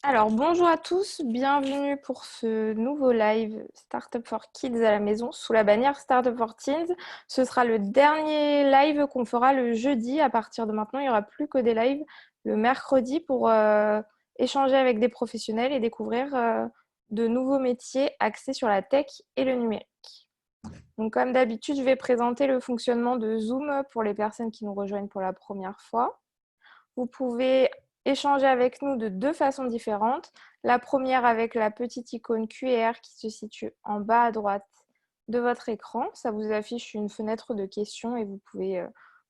Alors, bonjour à tous, bienvenue pour ce nouveau live Startup for Kids à la maison sous la bannière Startup for Teens. Ce sera le dernier live qu'on fera le jeudi. À partir de maintenant, il n'y aura plus que des lives le mercredi pour échanger avec des professionnels et découvrir de nouveaux métiers axés sur la tech et le numérique. Donc, comme d'habitude, je vais présenter le fonctionnement de Zoom pour les personnes qui nous rejoignent pour la première fois. Vous pouvez échanger avec nous de deux façons différentes. La première avec la petite icône QR qui se situe en bas à droite de votre écran. Ça vous affiche une fenêtre de questions et vous pouvez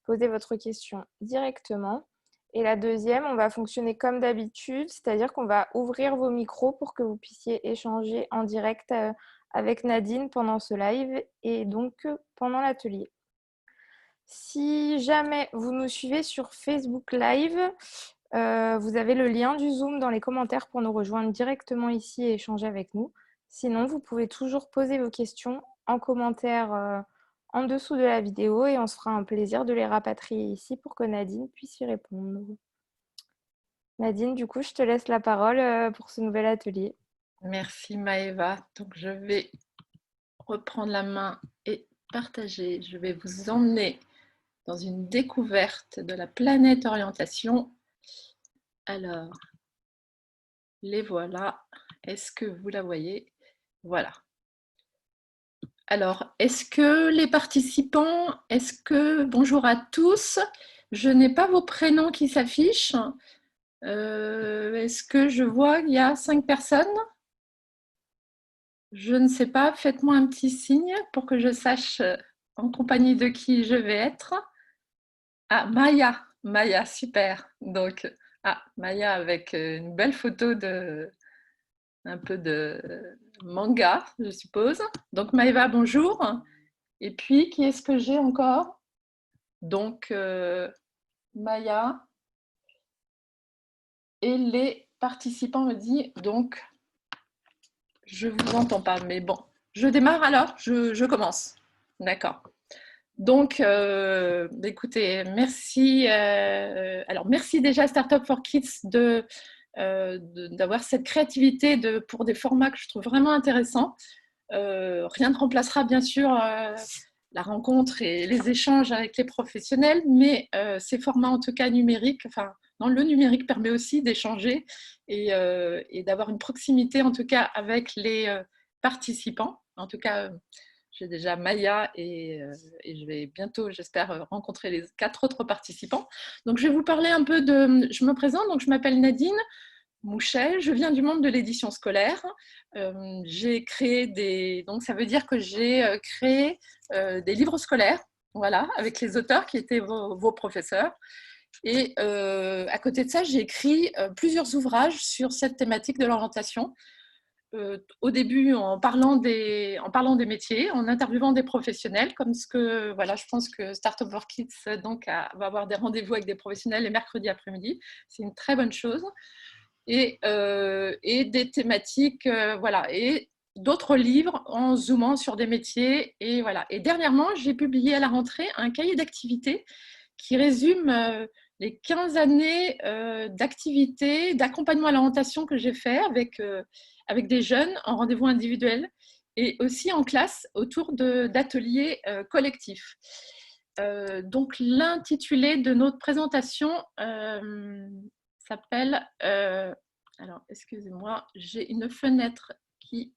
poser votre question directement. Et la deuxième, on va fonctionner comme d'habitude, c'est-à-dire qu'on va ouvrir vos micros pour que vous puissiez échanger en direct avec Nadine pendant ce live et donc pendant l'atelier. Si jamais vous nous suivez sur Facebook Live, vous avez le lien du Zoom dans les commentaires pour nous rejoindre directement ici et échanger avec nous. Sinon, vous pouvez toujours poser vos questions en commentaire en dessous de la vidéo et on se fera un plaisir de les rapatrier ici pour que Nadine puisse y répondre. Nadine, du coup, je te laisse la parole pour ce nouvel atelier. Merci Maëva. Donc je vais reprendre la main et partager. Je vais vous emmener dans une découverte de la planète orientation. Alors, les voilà. Est-ce que vous la voyez? Voilà. Alors, est-ce que les participants, bonjour à tous, je n'ai pas vos prénoms qui s'affichent. Est-ce que je vois qu'il y a 5 personnes? Je ne sais pas, faites-moi un petit signe pour que je sache en compagnie de qui je vais être. Ah, Maya, super. Donc, Maya avec une belle photo de un peu de manga, je suppose. Donc, Maëva, bonjour. Et puis, qui est-ce que j'ai encore? Donc, Maya et les participants me disent, donc, je vous entends pas, mais bon. Je démarre alors, je commence. D'accord. Donc, écoutez, merci. Alors, merci déjà Startup for Kids d'avoir cette créativité pour des formats que je trouve vraiment intéressants. Rien ne remplacera bien sûr la rencontre et les échanges avec les professionnels, mais ces formats en tout cas numériques, enfin, dans le numérique permet aussi d'échanger et d'avoir une proximité en tout cas avec les participants. En tout cas, j'ai déjà Maya et je vais bientôt, j'espère, rencontrer les 4 autres participants. Donc, je vais vous parler un peu de. Je me présente, donc je m'appelle Nadine Mouchet, je viens du monde de l'édition scolaire. J'ai créé des. Donc, ça veut dire que j'ai créé des livres scolaires, voilà, avec les auteurs qui étaient vos professeurs. Et à côté de ça, j'ai écrit plusieurs ouvrages sur cette thématique de l'orientation. Au début en parlant des métiers, en interviewant des professionnels, comme ce que voilà, je pense que Startup for Kids donc va avoir des rendez-vous avec des professionnels les mercredis après-midi. C'est une très bonne chose. Et des thématiques, voilà, et d'autres livres en zoomant sur des métiers. Et voilà. Et dernièrement, j'ai publié à la rentrée un cahier d'activités qui résume les 15 années d'activité, d'accompagnement à l'orientation que j'ai fait avec des jeunes en rendez-vous individuel et aussi en classe autour d'ateliers collectifs. Donc, l'intitulé de notre présentation s'appelle... alors, excusez-moi, j'ai une fenêtre qui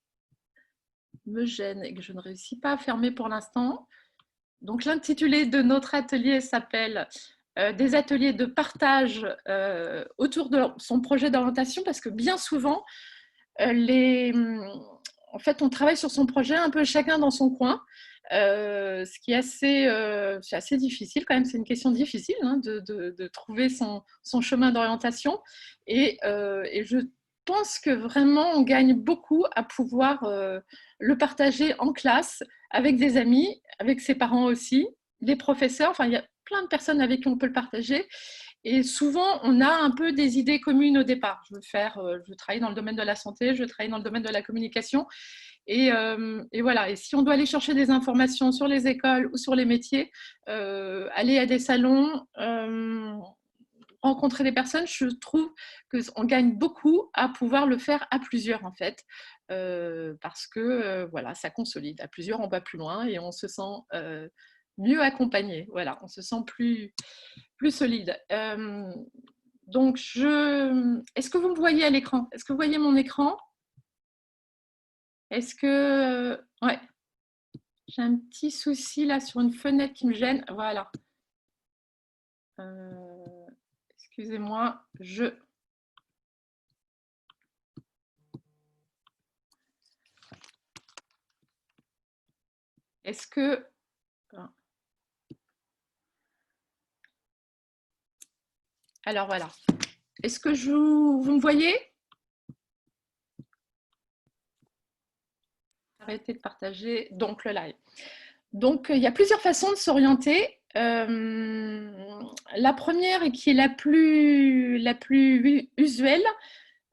me gêne et que je ne réussis pas à fermer pour l'instant. Donc, l'intitulé de notre atelier s'appelle des ateliers de partage autour de son projet d'orientation, parce que bien souvent, en fait, on travaille sur son projet un peu chacun dans son coin, ce qui est c'est assez difficile quand même. C'est une question difficile hein, de trouver son chemin d'orientation. Et je pense que vraiment, on gagne beaucoup à pouvoir le partager en classe avec des amis, avec ses parents aussi, les professeurs. Enfin, il y a plein de personnes avec qui on peut le partager. Et souvent, on a un peu des idées communes au départ. Je veux travailler dans le domaine de la santé, je veux travailler dans le domaine de la communication. Et voilà. Et si on doit aller chercher des informations sur les écoles ou sur les métiers, aller à des salons, rencontrer des personnes, je trouve qu'on gagne beaucoup à pouvoir le faire à plusieurs, en fait, parce que voilà, ça consolide. À plusieurs, on va plus loin et on se sent mieux accompagné. Voilà, on se sent plus solide. Donc, est-ce que vous me voyez à l'écran? Est-ce que vous voyez mon écran? Est-ce que... ouais, j'ai un petit souci là sur une fenêtre qui me gêne. Voilà. Excusez-moi, Est-ce que... Alors voilà. Est-ce que vous me voyez? Arrêtez de partager donc le live. Donc, il y a plusieurs façons de s'orienter. La première, et qui est la plus usuelle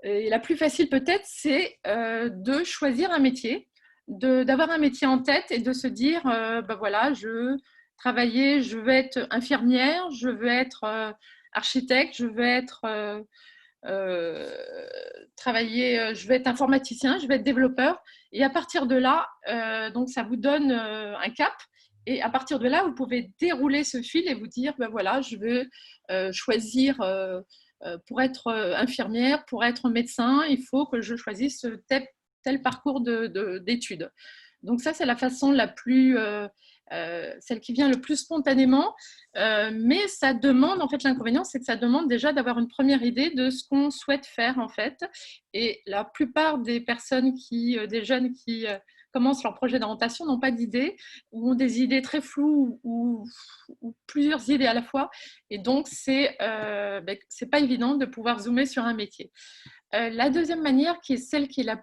et la plus facile peut-être, c'est de choisir un métier, d'avoir un métier en tête et de se dire, ben voilà, je veux travailler, je veux être infirmière, je veux être architecte, je veux être travailler, je vais être informaticien, je vais être développeur. Et à partir de là, donc ça vous donne un cap. Et à partir de là, vous pouvez dérouler ce fil et vous dire, ben voilà, je veux choisir pour être infirmière, pour être médecin, il faut que je choisisse tel parcours d'études. Donc ça, c'est la façon la plus, celle qui vient le plus spontanément, mais ça demande, en fait, l'inconvénient, c'est que ça demande déjà d'avoir une première idée de ce qu'on souhaite faire, en fait. Et la plupart des personnes des jeunes qui commencent leur projet d'orientation n'ont pas d'idée, ou ont des idées très floues, ou plusieurs idées à la fois. Et donc, c'est pas évident de pouvoir zoomer sur un métier. La deuxième manière, qui est celle qui est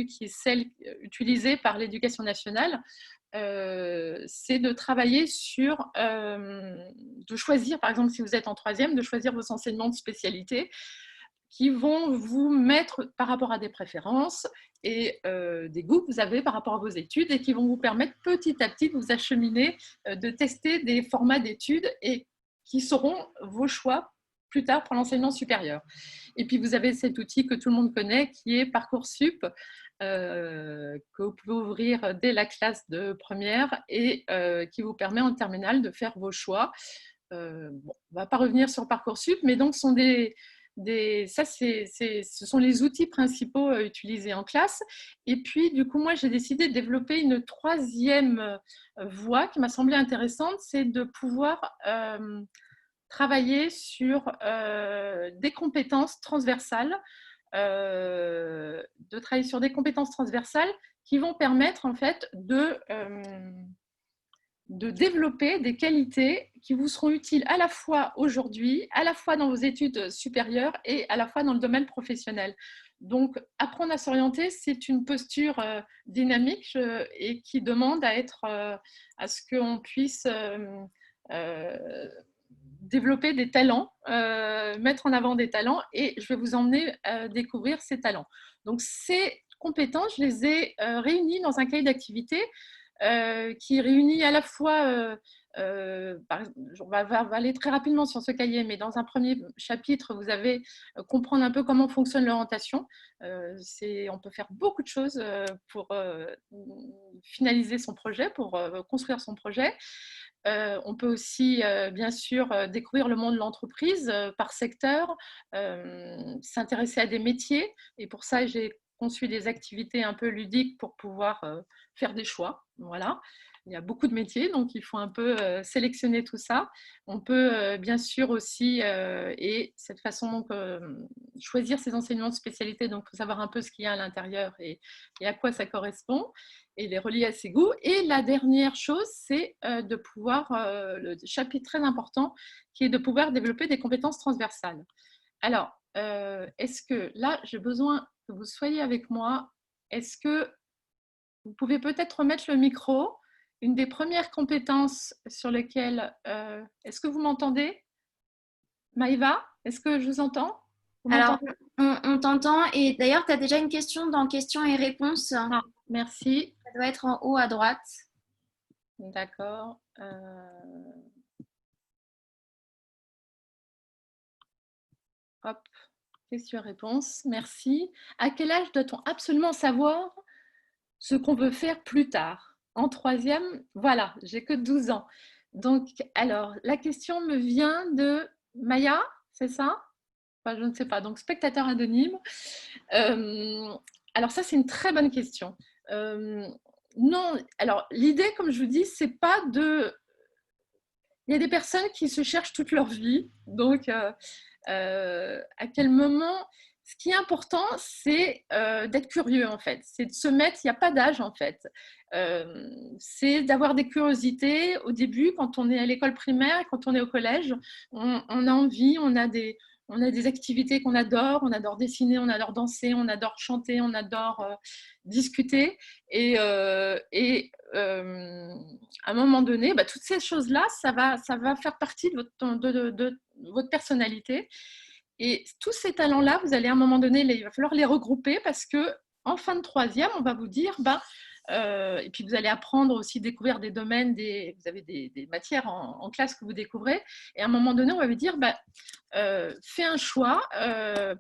qui est celle utilisée par l'éducation nationale, c'est de travailler sur, de choisir, par exemple, si vous êtes en troisième, de choisir vos enseignements de spécialité qui vont vous mettre par rapport à des préférences et des goûts que vous avez par rapport à vos études et qui vont vous permettre petit à petit de vous acheminer, de tester des formats d'études et qui seront vos choix plus tard pour l'enseignement supérieur. Et puis, vous avez cet outil que tout le monde connaît qui est Parcoursup, que vous pouvez ouvrir dès la classe de première et qui vous permet en terminale de faire vos choix. Bon, on ne va pas revenir sur Parcoursup, mais donc ce sont ce sont les outils principaux utilisés en classe. Et puis, du coup, moi, j'ai décidé de développer une troisième voie qui m'a semblé intéressante, c'est de pouvoir travailler sur des compétences transversales, qui vont permettre en fait de développer des qualités qui vous seront utiles à la fois aujourd'hui, à la fois dans vos études supérieures et à la fois dans le domaine professionnel. Donc, apprendre à s'orienter, c'est une posture dynamique et qui demande à ce qu'on puisse développer des talents, mettre en avant des talents, et je vais vous emmener découvrir ces talents. Donc, ces compétences, je les ai réunies dans un cahier d'activité qui réunit à la fois, on va aller très rapidement sur ce cahier, mais dans un premier chapitre, vous avez comprendre un peu comment fonctionne l'orientation. On peut faire beaucoup de choses pour finaliser son projet, pour construire son projet. On peut aussi, bien sûr, découvrir le monde de l'entreprise par secteur, s'intéresser à des métiers. Et pour ça, j'ai conçu des activités un peu ludiques pour pouvoir faire des choix. Voilà. Il y a beaucoup de métiers, donc il faut un peu sélectionner tout ça. On peut bien sûr aussi, et cette façon, donc, choisir ses enseignements de spécialité, donc il faut savoir un peu ce qu'il y a à l'intérieur et à quoi ça correspond, et les relier à ses goûts. Et la dernière chose, c'est de pouvoir, le chapitre très important, qui est de pouvoir développer des compétences transversales. Alors, est-ce que là, j'ai besoin que vous soyez avec moi? Est-ce que vous pouvez peut-être remettre le micro? Une des premières compétences sur lesquelles... est-ce que vous m'entendez? Maïva, est-ce que je vous entends? Vous Alors, m'entendez? on t'entend et d'ailleurs, tu as déjà une question dans questions et réponses. Ça Ah, merci. doit être en haut à droite. D'accord. Hop, question-réponse, merci. À quel âge doit-on absolument savoir ce qu'on veut faire plus tard? En troisième, voilà, j'ai que 12 ans. Donc, alors, la question me vient de Maya, c'est ça? Enfin, je ne sais pas, donc spectateur anonyme. Alors ça, c'est une très bonne question. Non, alors l'idée, comme je vous dis, c'est pas de... Il y a des personnes qui se cherchent toute leur vie, donc à quel moment... Ce qui est important, c'est d'être curieux, en fait. C'est de se mettre... Il n'y a pas d'âge, en fait. C'est d'avoir des curiosités au début, quand on est à l'école primaire, quand on est au collège. On a envie, on a des activités qu'on adore. On adore dessiner, on adore danser, on adore chanter, on adore discuter. Et à un moment donné, bah, toutes ces choses-là, ça va faire partie de votre personnalité. Et tous ces talents-là, vous allez à un moment donné, il va falloir les regrouper parce que en fin de troisième, on va vous dire, et puis vous allez apprendre aussi, découvrir des domaines, vous avez des matières en classe que vous découvrez, et à un moment donné, on va vous dire, fais un choix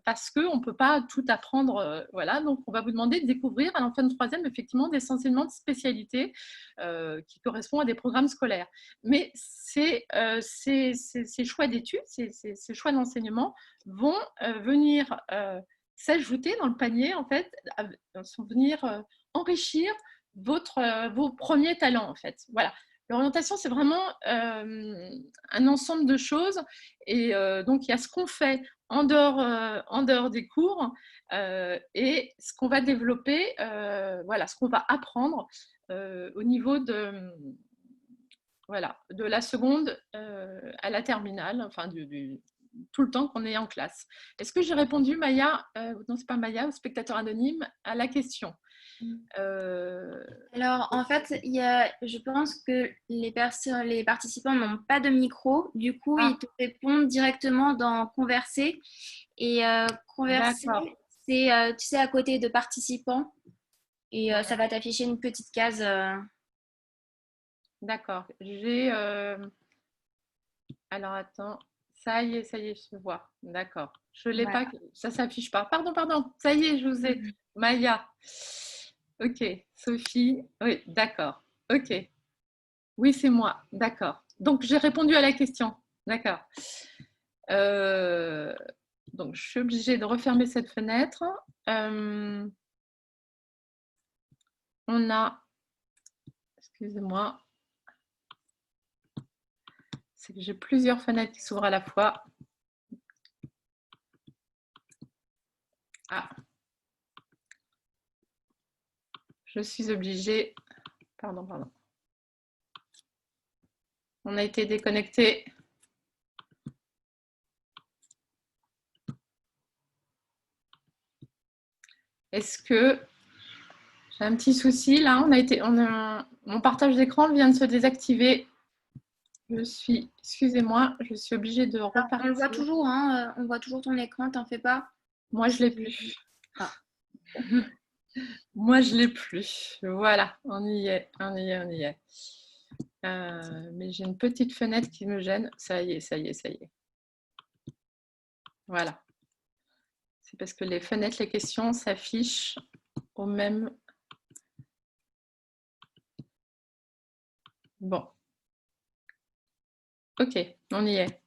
parce qu'on ne peut pas tout apprendre. Voilà, donc on va vous demander de découvrir à la fin de troisième, effectivement, des enseignements de spécialité qui correspondent à des programmes scolaires. Mais ces choix d'études, ces choix d'enseignement vont venir s'ajouter dans le panier, en fait, vont venir enrichir vos premiers talents, en fait. Voilà. L'orientation, c'est vraiment un ensemble de choses. Et donc, il y a ce qu'on fait en dehors des cours et ce qu'on va développer, voilà, ce qu'on va apprendre au niveau de la seconde à la terminale, enfin, tout le temps qu'on est en classe. Est-ce que j'ai répondu, Maya, non, c'est pas Maya, au spectateur anonyme, à la question? Alors, en fait, je pense que les participants n'ont pas de micro. Du coup, ils te répondent directement dans Converser. Et Converser, c'est, tu sais, à côté de participants. Et ça va t'afficher une petite case. D'accord. Alors, attends. Ça y est, je vois. D'accord. Je ne l'ai pas. Ça ne s'affiche pas. Pardon. Ça y est, je vous ai. Maya. Ok. Sophie. Oui, d'accord. Ok. Oui, c'est moi. D'accord. Donc, j'ai répondu à la question. D'accord. Donc, je suis obligée de refermer cette fenêtre. On a... Excusez-moi. C'est que j'ai plusieurs fenêtres qui s'ouvrent à la fois. Ah. Je suis obligée... Pardon. On a été déconnecté. Est-ce que j'ai un petit souci là? Mon partage d'écran vient de se désactiver. Excusez-moi, je suis obligée de repartir. On le voit toujours, hein, on voit toujours ton écran, t'en fais pas. Moi, je l'ai plus. Moi, je l'ai plus. Voilà, on y est. Mais j'ai une petite fenêtre qui me gêne. Ça y est. Voilà. C'est parce que les fenêtres, les questions s'affichent au même... Bon. Ok, on y est.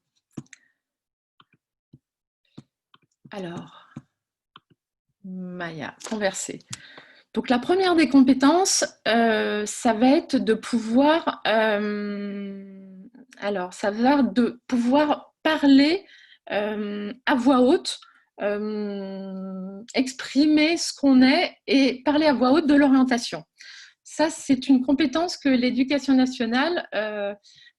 Alors, Maya, converser. Donc, la première des compétences, ça va être de pouvoir... ça va être de pouvoir parler à voix haute, exprimer ce qu'on est et parler à voix haute de l'orientation. Ça, c'est une compétence que l'Éducation nationale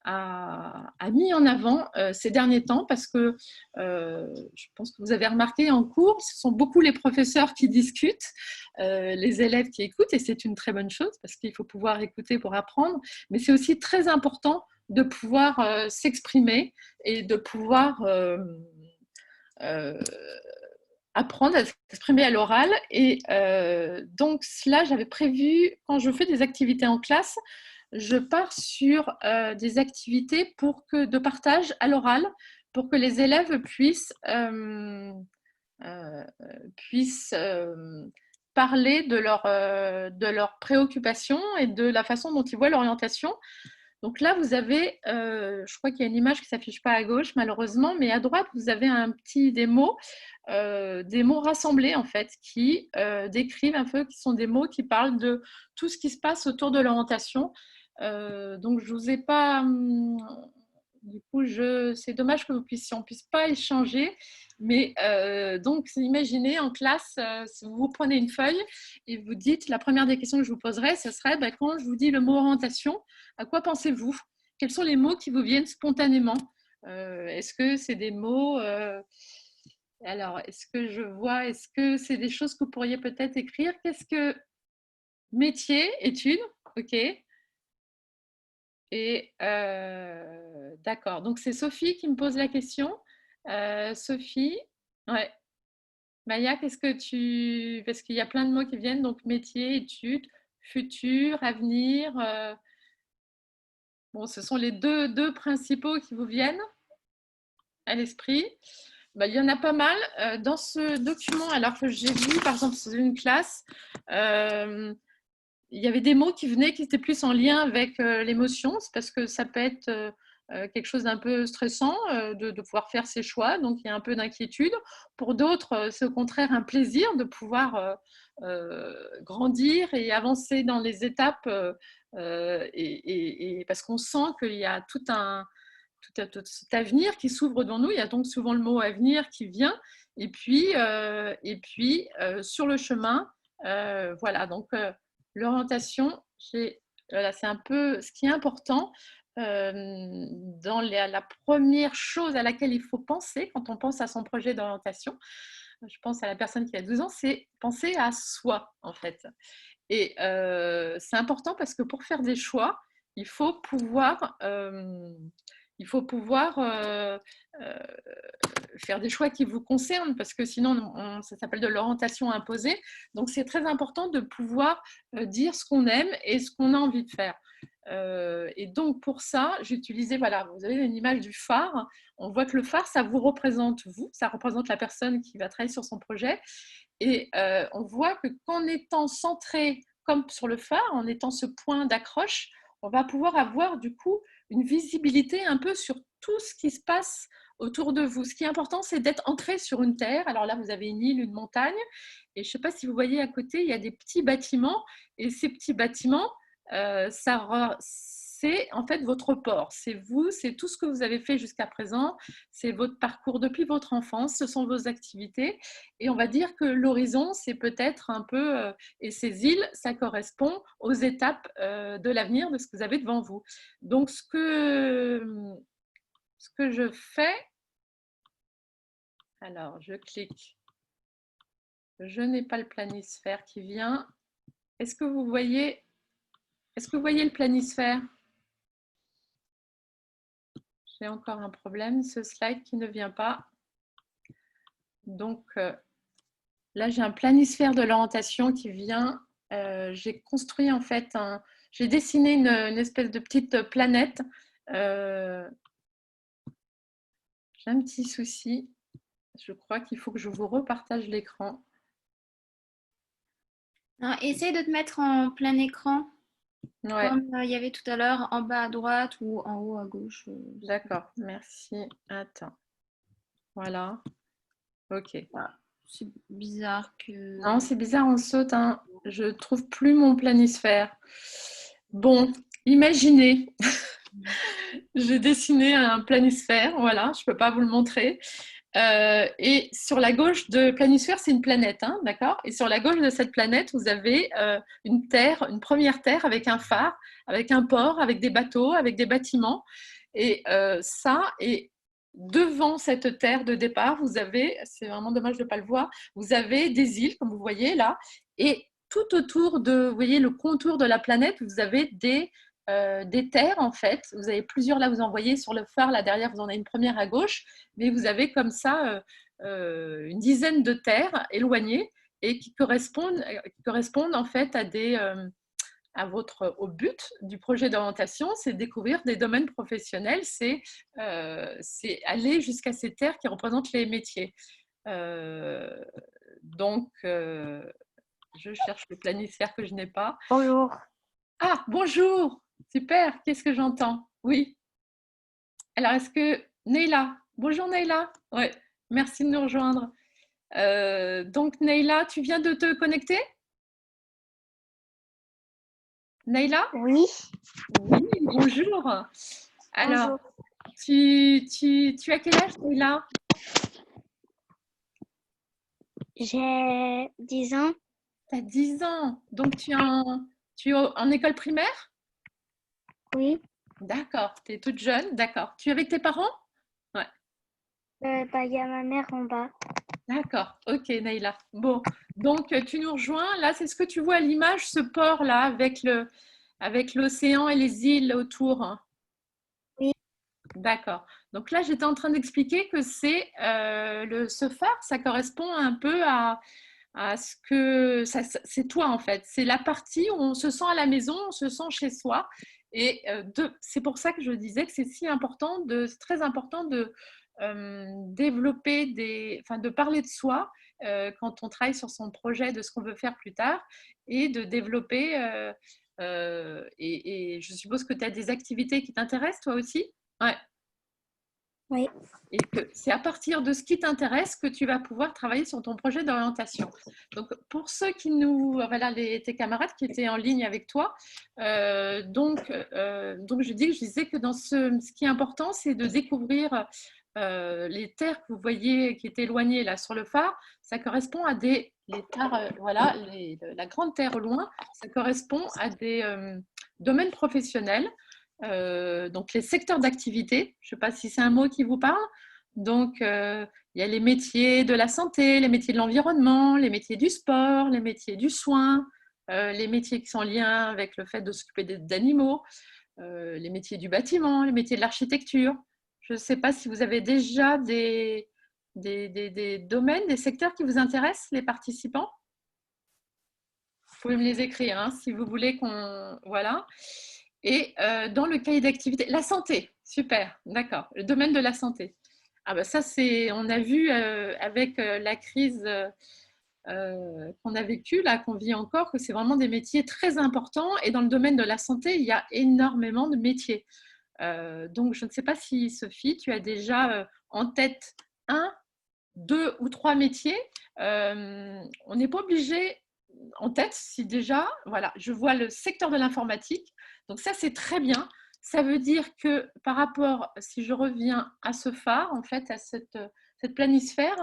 a mis en avant ces derniers temps parce que je pense que vous avez remarqué en cours, ce sont beaucoup les professeurs qui discutent, les élèves qui écoutent, et c'est une très bonne chose parce qu'il faut pouvoir écouter pour apprendre, mais c'est aussi très important de pouvoir s'exprimer et de pouvoir apprendre à s'exprimer à l'oral. Et donc là, j'avais prévu, quand je fais des activités en classe, je pars sur des activités de partage à l'oral pour que les élèves puissent parler de leurs préoccupations et de la façon dont ils voient l'orientation. Donc là, vous avez, je crois qu'il y a une image qui ne s'affiche pas à gauche, malheureusement, mais à droite, vous avez des mots rassemblés, en fait, qui décrivent un peu, qui sont des mots qui parlent de tout ce qui se passe autour de l'orientation. Donc, je ne vous ai pas... Du coup, c'est dommage qu'on ne puisse pas échanger. Mais donc, imaginez en classe, si vous prenez une feuille et vous dites, la première des questions que je vous poserai, ce serait, quand je vous dis le mot orientation, à quoi pensez-vous? Quels sont les mots qui vous viennent spontanément? Est-ce que c'est des mots... alors, est-ce que c'est des choses que vous pourriez peut-être écrire? Qu'est-ce que métier, études, ok. Et d'accord, donc c'est Sophie qui me pose la question. Sophie, ouais. Maya, qu'est-ce que tu... Parce qu'il y a plein de mots qui viennent, donc métier, études, futur, avenir. Bon, ce sont les deux principaux qui vous viennent à l'esprit. Il y en a pas mal. Dans ce document, alors que j'ai vu, par exemple, dans une classe, il y avait des mots qui venaient qui étaient plus en lien avec l'émotion, c'est parce que ça peut être quelque chose d'un peu stressant de pouvoir faire ses choix, donc il y a un peu d'inquiétude. Pour d'autres, c'est au contraire un plaisir de pouvoir grandir et avancer dans les étapes et parce qu'on sent qu'il y a tout cet avenir qui s'ouvre devant nous. Il y a donc souvent le mot avenir qui vient et puis sur le chemin, voilà, donc l'orientation, voilà, c'est un peu ce qui est important. Dans la première chose à laquelle il faut penser quand on pense à son projet d'orientation, je pense à la personne qui a 12 ans, c'est penser à soi, en fait. Et c'est important parce que pour faire des choix, il faut pouvoir faire des choix qui vous concernent, parce que sinon, ça s'appelle de l'orientation imposée. Donc, c'est très important de pouvoir dire ce qu'on aime et ce qu'on a envie de faire. Et donc, pour ça, j'utilisais, voilà, vous avez une image du phare. On voit que le phare, ça vous représente vous, ça représente la personne qui va travailler sur son projet. Et on voit que qu'en étant centré comme sur le phare, en étant ce point d'accroche, on va pouvoir avoir du coup une visibilité un peu sur tout ce qui se passe autour de vous. Ce qui est important, c'est d'être ancré sur une terre. Alors là, vous avez une île, une montagne, et je ne sais pas si vous voyez à côté, il y a des petits bâtiments, et ces petits bâtiments, c'est en fait votre port. C'est vous, c'est tout ce que vous avez fait jusqu'à présent, c'est votre parcours depuis votre enfance, ce sont vos activités. Et on va dire que l'horizon, c'est peut-être un peu, et ces îles, ça correspond aux étapes de l'avenir, de ce que vous avez devant vous. Donc, ce que je fais, alors je clique, je n'ai pas le planisphère qui vient. Est-ce que vous voyez le planisphère? J'ai encore un problème, ce slide qui ne vient pas. Donc, là, j'ai un planisphère de l'orientation qui vient. J'ai construit en fait j'ai dessiné une espèce de petite planète. J'ai un petit souci. Je crois qu'il faut que je vous repartage l'écran. Essaye de te mettre en plein écran, Ouais. comme il y avait tout à l'heure, en bas à droite ou en haut à gauche. D'accord, merci. Attends. Voilà. Ok. C'est bizarre que... Non, c'est bizarre, on saute. Hein. Je ne trouve plus mon planisphère. Bon, imaginez. J'ai dessiné un planisphère, voilà, je ne peux pas vous le montrer. Et sur la gauche de planisphère, c'est une planète, hein, d'accord? Et sur la gauche de cette planète, vous avez une terre, une première terre avec un phare, avec un port, avec des bateaux, avec des bâtiments. Et ça, et devant cette terre de départ, vous avez, c'est vraiment dommage de ne pas le voir, vous avez des îles, comme vous voyez là, et tout autour de, vous voyez le contour de la planète, vous avez des terres en fait. Vous avez plusieurs, là vous en voyez sur le phare, là derrière vous en avez une première à gauche, mais vous avez comme ça une dizaine de terres éloignées et qui correspondent en fait à des au but du projet d'orientation, c'est découvrir des domaines professionnels, c'est aller jusqu'à ces terres qui représentent les métiers. Donc, je cherche le planisphère que je n'ai pas. Bonjour. Ah, bonjour. Super, qu'est-ce que j'entends? Oui. Alors, est-ce que Neila? Bonjour Neila. Ouais, merci de nous rejoindre. Donc Neila, tu viens de te connecter? Neila? Oui. Oui, bonjour. Alors, Bonjour. tu as quel âge Neila? J'ai 10 ans. Tu as 10 ans. Donc tu es en école primaire? Oui. D'accord, tu es toute jeune, d'accord. Tu es avec tes parents? Ouais. Il y a ma mère en bas. D'accord, ok Neila. Bon, donc tu nous rejoins. Là, c'est ce que tu vois à l'image, ce port-là, avec l'océan et les îles autour. Oui. D'accord. Donc là, j'étais en train d'expliquer que c'est ce phare, ça correspond un peu à ce que c'est toi en fait. C'est la partie où on se sent à la maison, on se sent chez soi. Et c'est pour ça que je disais que c'est si important, c'est très important de développer de parler de soi quand on travaille sur son projet, de ce qu'on veut faire plus tard, et de développer. Et je suppose que tu as des activités qui t'intéressent toi aussi? Ouais. Oui. Et que c'est à partir de ce qui t'intéresse que tu vas pouvoir travailler sur ton projet d'orientation. Donc, pour ceux qui voilà, tes camarades qui étaient en ligne avec toi, donc je disais que dans ce qui est important, c'est de découvrir les terres que vous voyez qui étaient éloignées là sur le phare. Ça correspond à les terres, voilà, la grande terre au loin, ça correspond à des domaines professionnels. Donc les secteurs d'activité, je ne sais pas si c'est un mot qui vous parle. Donc il y a les métiers de la santé, les métiers de l'environnement, les métiers du sport, les métiers du soin, les métiers qui sont en lien avec le fait de s'occuper d'animaux, les métiers du bâtiment, les métiers de l'architecture. Je ne sais pas si vous avez déjà des domaines, des secteurs qui vous intéressent, les participants. Vous pouvez me les écrire hein, si vous voulez qu'on... Voilà. Et dans le cahier d'activité, la santé, super, d'accord, le domaine de la santé. Ah ben ça, on a vu avec la crise qu'on a vécue, là, qu'on vit encore, que c'est vraiment des métiers très importants. Et dans le domaine de la santé, il y a énormément de métiers. Donc, je ne sais pas si, Sophie, tu as déjà en tête 1, 2 ou 3 métiers. On n'est pas obligé en tête si déjà, voilà, je vois le secteur de l'informatique. Donc ça, c'est très bien. Ça veut dire que par rapport, si je reviens à ce phare, en fait, à cette planisphère,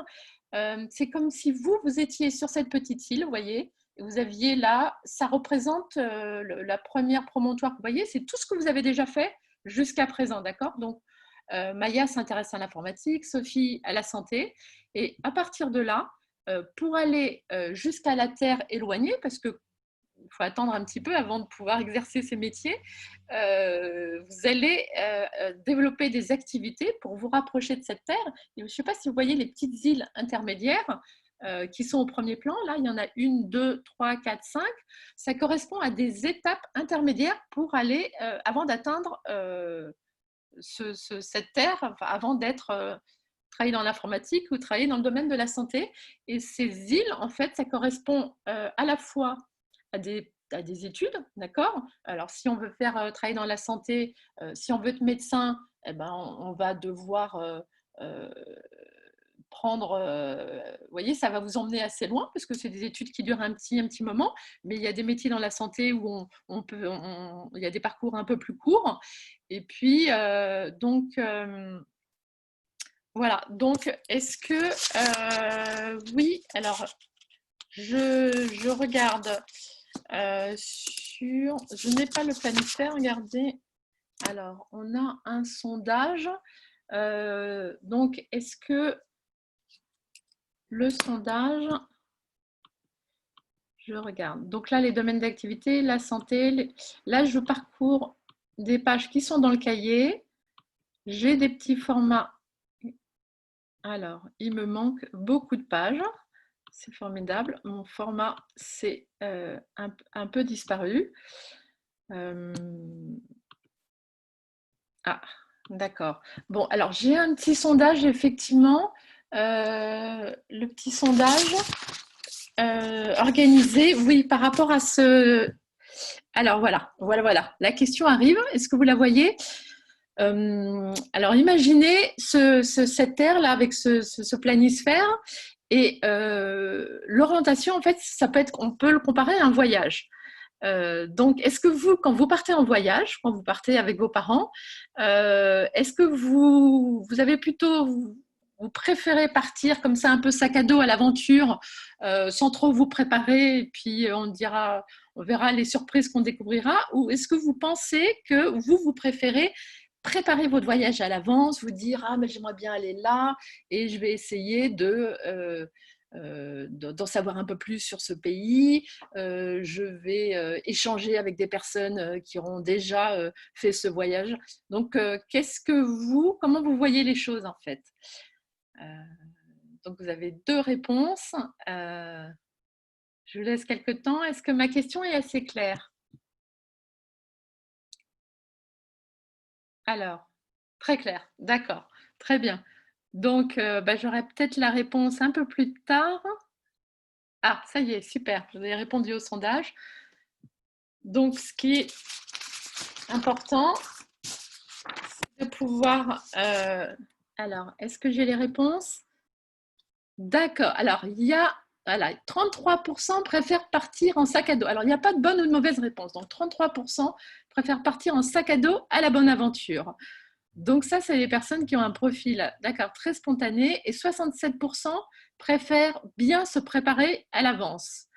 c'est comme si vous étiez sur cette petite île, vous voyez, et vous aviez là, ça représente la première promontoire que vous voyez, c'est tout ce que vous avez déjà fait jusqu'à présent, d'accord? Donc, Maya s'intéresse à l'informatique, Sophie à la santé, et à partir de là, pour aller jusqu'à la terre éloignée, parce qu'il faut attendre un petit peu avant de pouvoir exercer ces métiers, vous allez développer des activités pour vous rapprocher de cette terre. Et je ne sais pas si vous voyez les petites îles intermédiaires qui sont au premier plan. Là, il y en a 1, 2, 3, 4, 5. Ça correspond à des étapes intermédiaires pour aller, avant d'atteindre cette terre, enfin, avant d'être travailler dans l'informatique ou travailler dans le domaine de la santé. Et ces îles, en fait, ça correspond à la fois à des études, d'accord? Alors, si on veut faire travailler dans la santé, si on veut être médecin, eh ben, on va devoir prendre, vous voyez, ça va vous emmener assez loin parce que c'est des études qui durent un petit moment, mais il y a des métiers dans la santé où il y a des parcours un peu plus courts. Et puis, voilà. Donc, est-ce que, oui, alors, je regarde je n'ai pas le planisphère, regardez. Alors, on a un sondage. Donc, est-ce que le sondage, je regarde. Donc là, les domaines d'activité, la santé. Là, je parcours des pages qui sont dans le cahier. J'ai des petits formats. Alors, il me manque beaucoup de pages. c'est formidable. Mon format s'est un peu disparu. Ah, d'accord. Bon, alors j'ai un petit sondage, effectivement. Le petit sondage organisé, oui, par rapport à ce... Alors voilà. La question arrive. Est-ce que vous la voyez? Alors imaginez cette terre-là avec ce planisphère et l'orientation, en fait, ça peut être, on peut le comparer à un voyage. Donc, est-ce que vous, quand vous partez en voyage, quand vous partez avec vos parents, est-ce que vous avez plutôt, vous préférez partir comme ça un peu sac à dos à l'aventure, sans trop vous préparer, et puis on verra les surprises qu'on découvrira, ou est-ce que vous pensez que vous préférez préparer votre voyage à l'avance, vous dire ah mais j'aimerais bien aller là et je vais essayer d'en savoir un peu plus sur ce pays, je vais échanger avec des personnes qui auront déjà fait ce voyage. Donc, comment vous voyez les choses en fait? Donc, vous avez deux réponses. Je vous laisse quelques temps. Est-ce que ma question est assez claire? Alors, très clair, d'accord, très bien. Donc, j'aurai peut-être la réponse un peu plus tard. Ah, ça y est, super, vous avez répondu au sondage. Donc, ce qui est important, c'est de pouvoir... alors, est-ce que j'ai les réponses? D'accord, alors, il y a... Voilà, 33% préfèrent partir en sac à dos. Alors, il n'y a pas de bonne ou de mauvaise réponse. Donc, 33% préfèrent partir en sac à dos à la bonne aventure. Donc ça, c'est les personnes qui ont un profil, d'accord, très spontané, et 67% préfèrent bien se préparer à l'avance.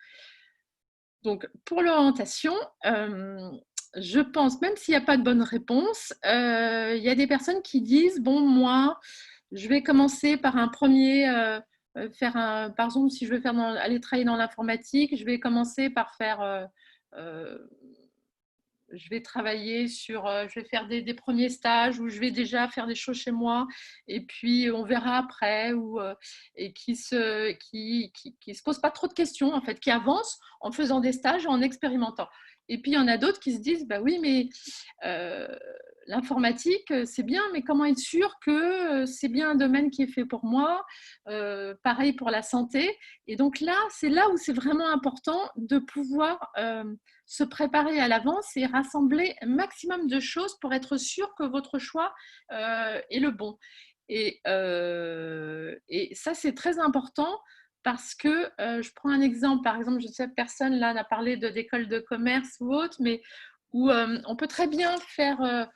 Donc pour l'orientation, je pense, même s'il n'y a pas de bonne réponse, il y a des personnes qui disent, bon, moi, je vais commencer par un premier, par exemple, si je veux aller travailler dans l'informatique, je vais commencer par faire... je vais travailler je vais faire des premiers stages où je vais déjà faire des choses chez moi et puis on verra après et qui se pose pas trop de questions en fait, qui avance en faisant des stages, en expérimentant. Et puis il y en a d'autres qui se disent bah oui mais l'informatique c'est bien mais comment être sûr que c'est bien un domaine qui est fait pour moi, pareil pour la santé. Et donc là c'est là où c'est vraiment important de pouvoir se préparer à l'avance et rassembler un maximum de choses pour être sûr que votre choix est le bon. Et ça, c'est très important parce que je prends un exemple, par exemple, je sais que personne là n'a parlé d'école de commerce ou autre, mais où on peut très bien faire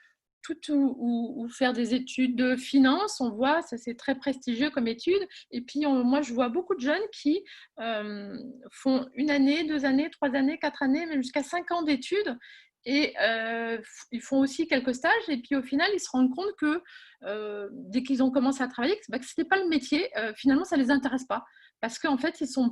ou faire des études de finance, on voit, ça c'est très prestigieux comme étude. Et puis moi, je vois beaucoup de jeunes qui font 1 année, 2 années, 3 années, 4 années, même jusqu'à 5 ans d'études. Et ils font aussi quelques stages. Et puis au final, ils se rendent compte que dès qu'ils ont commencé à travailler, que ce n'était pas le métier. Finalement, ça ne les intéresse pas. Parce qu'en fait, ils ont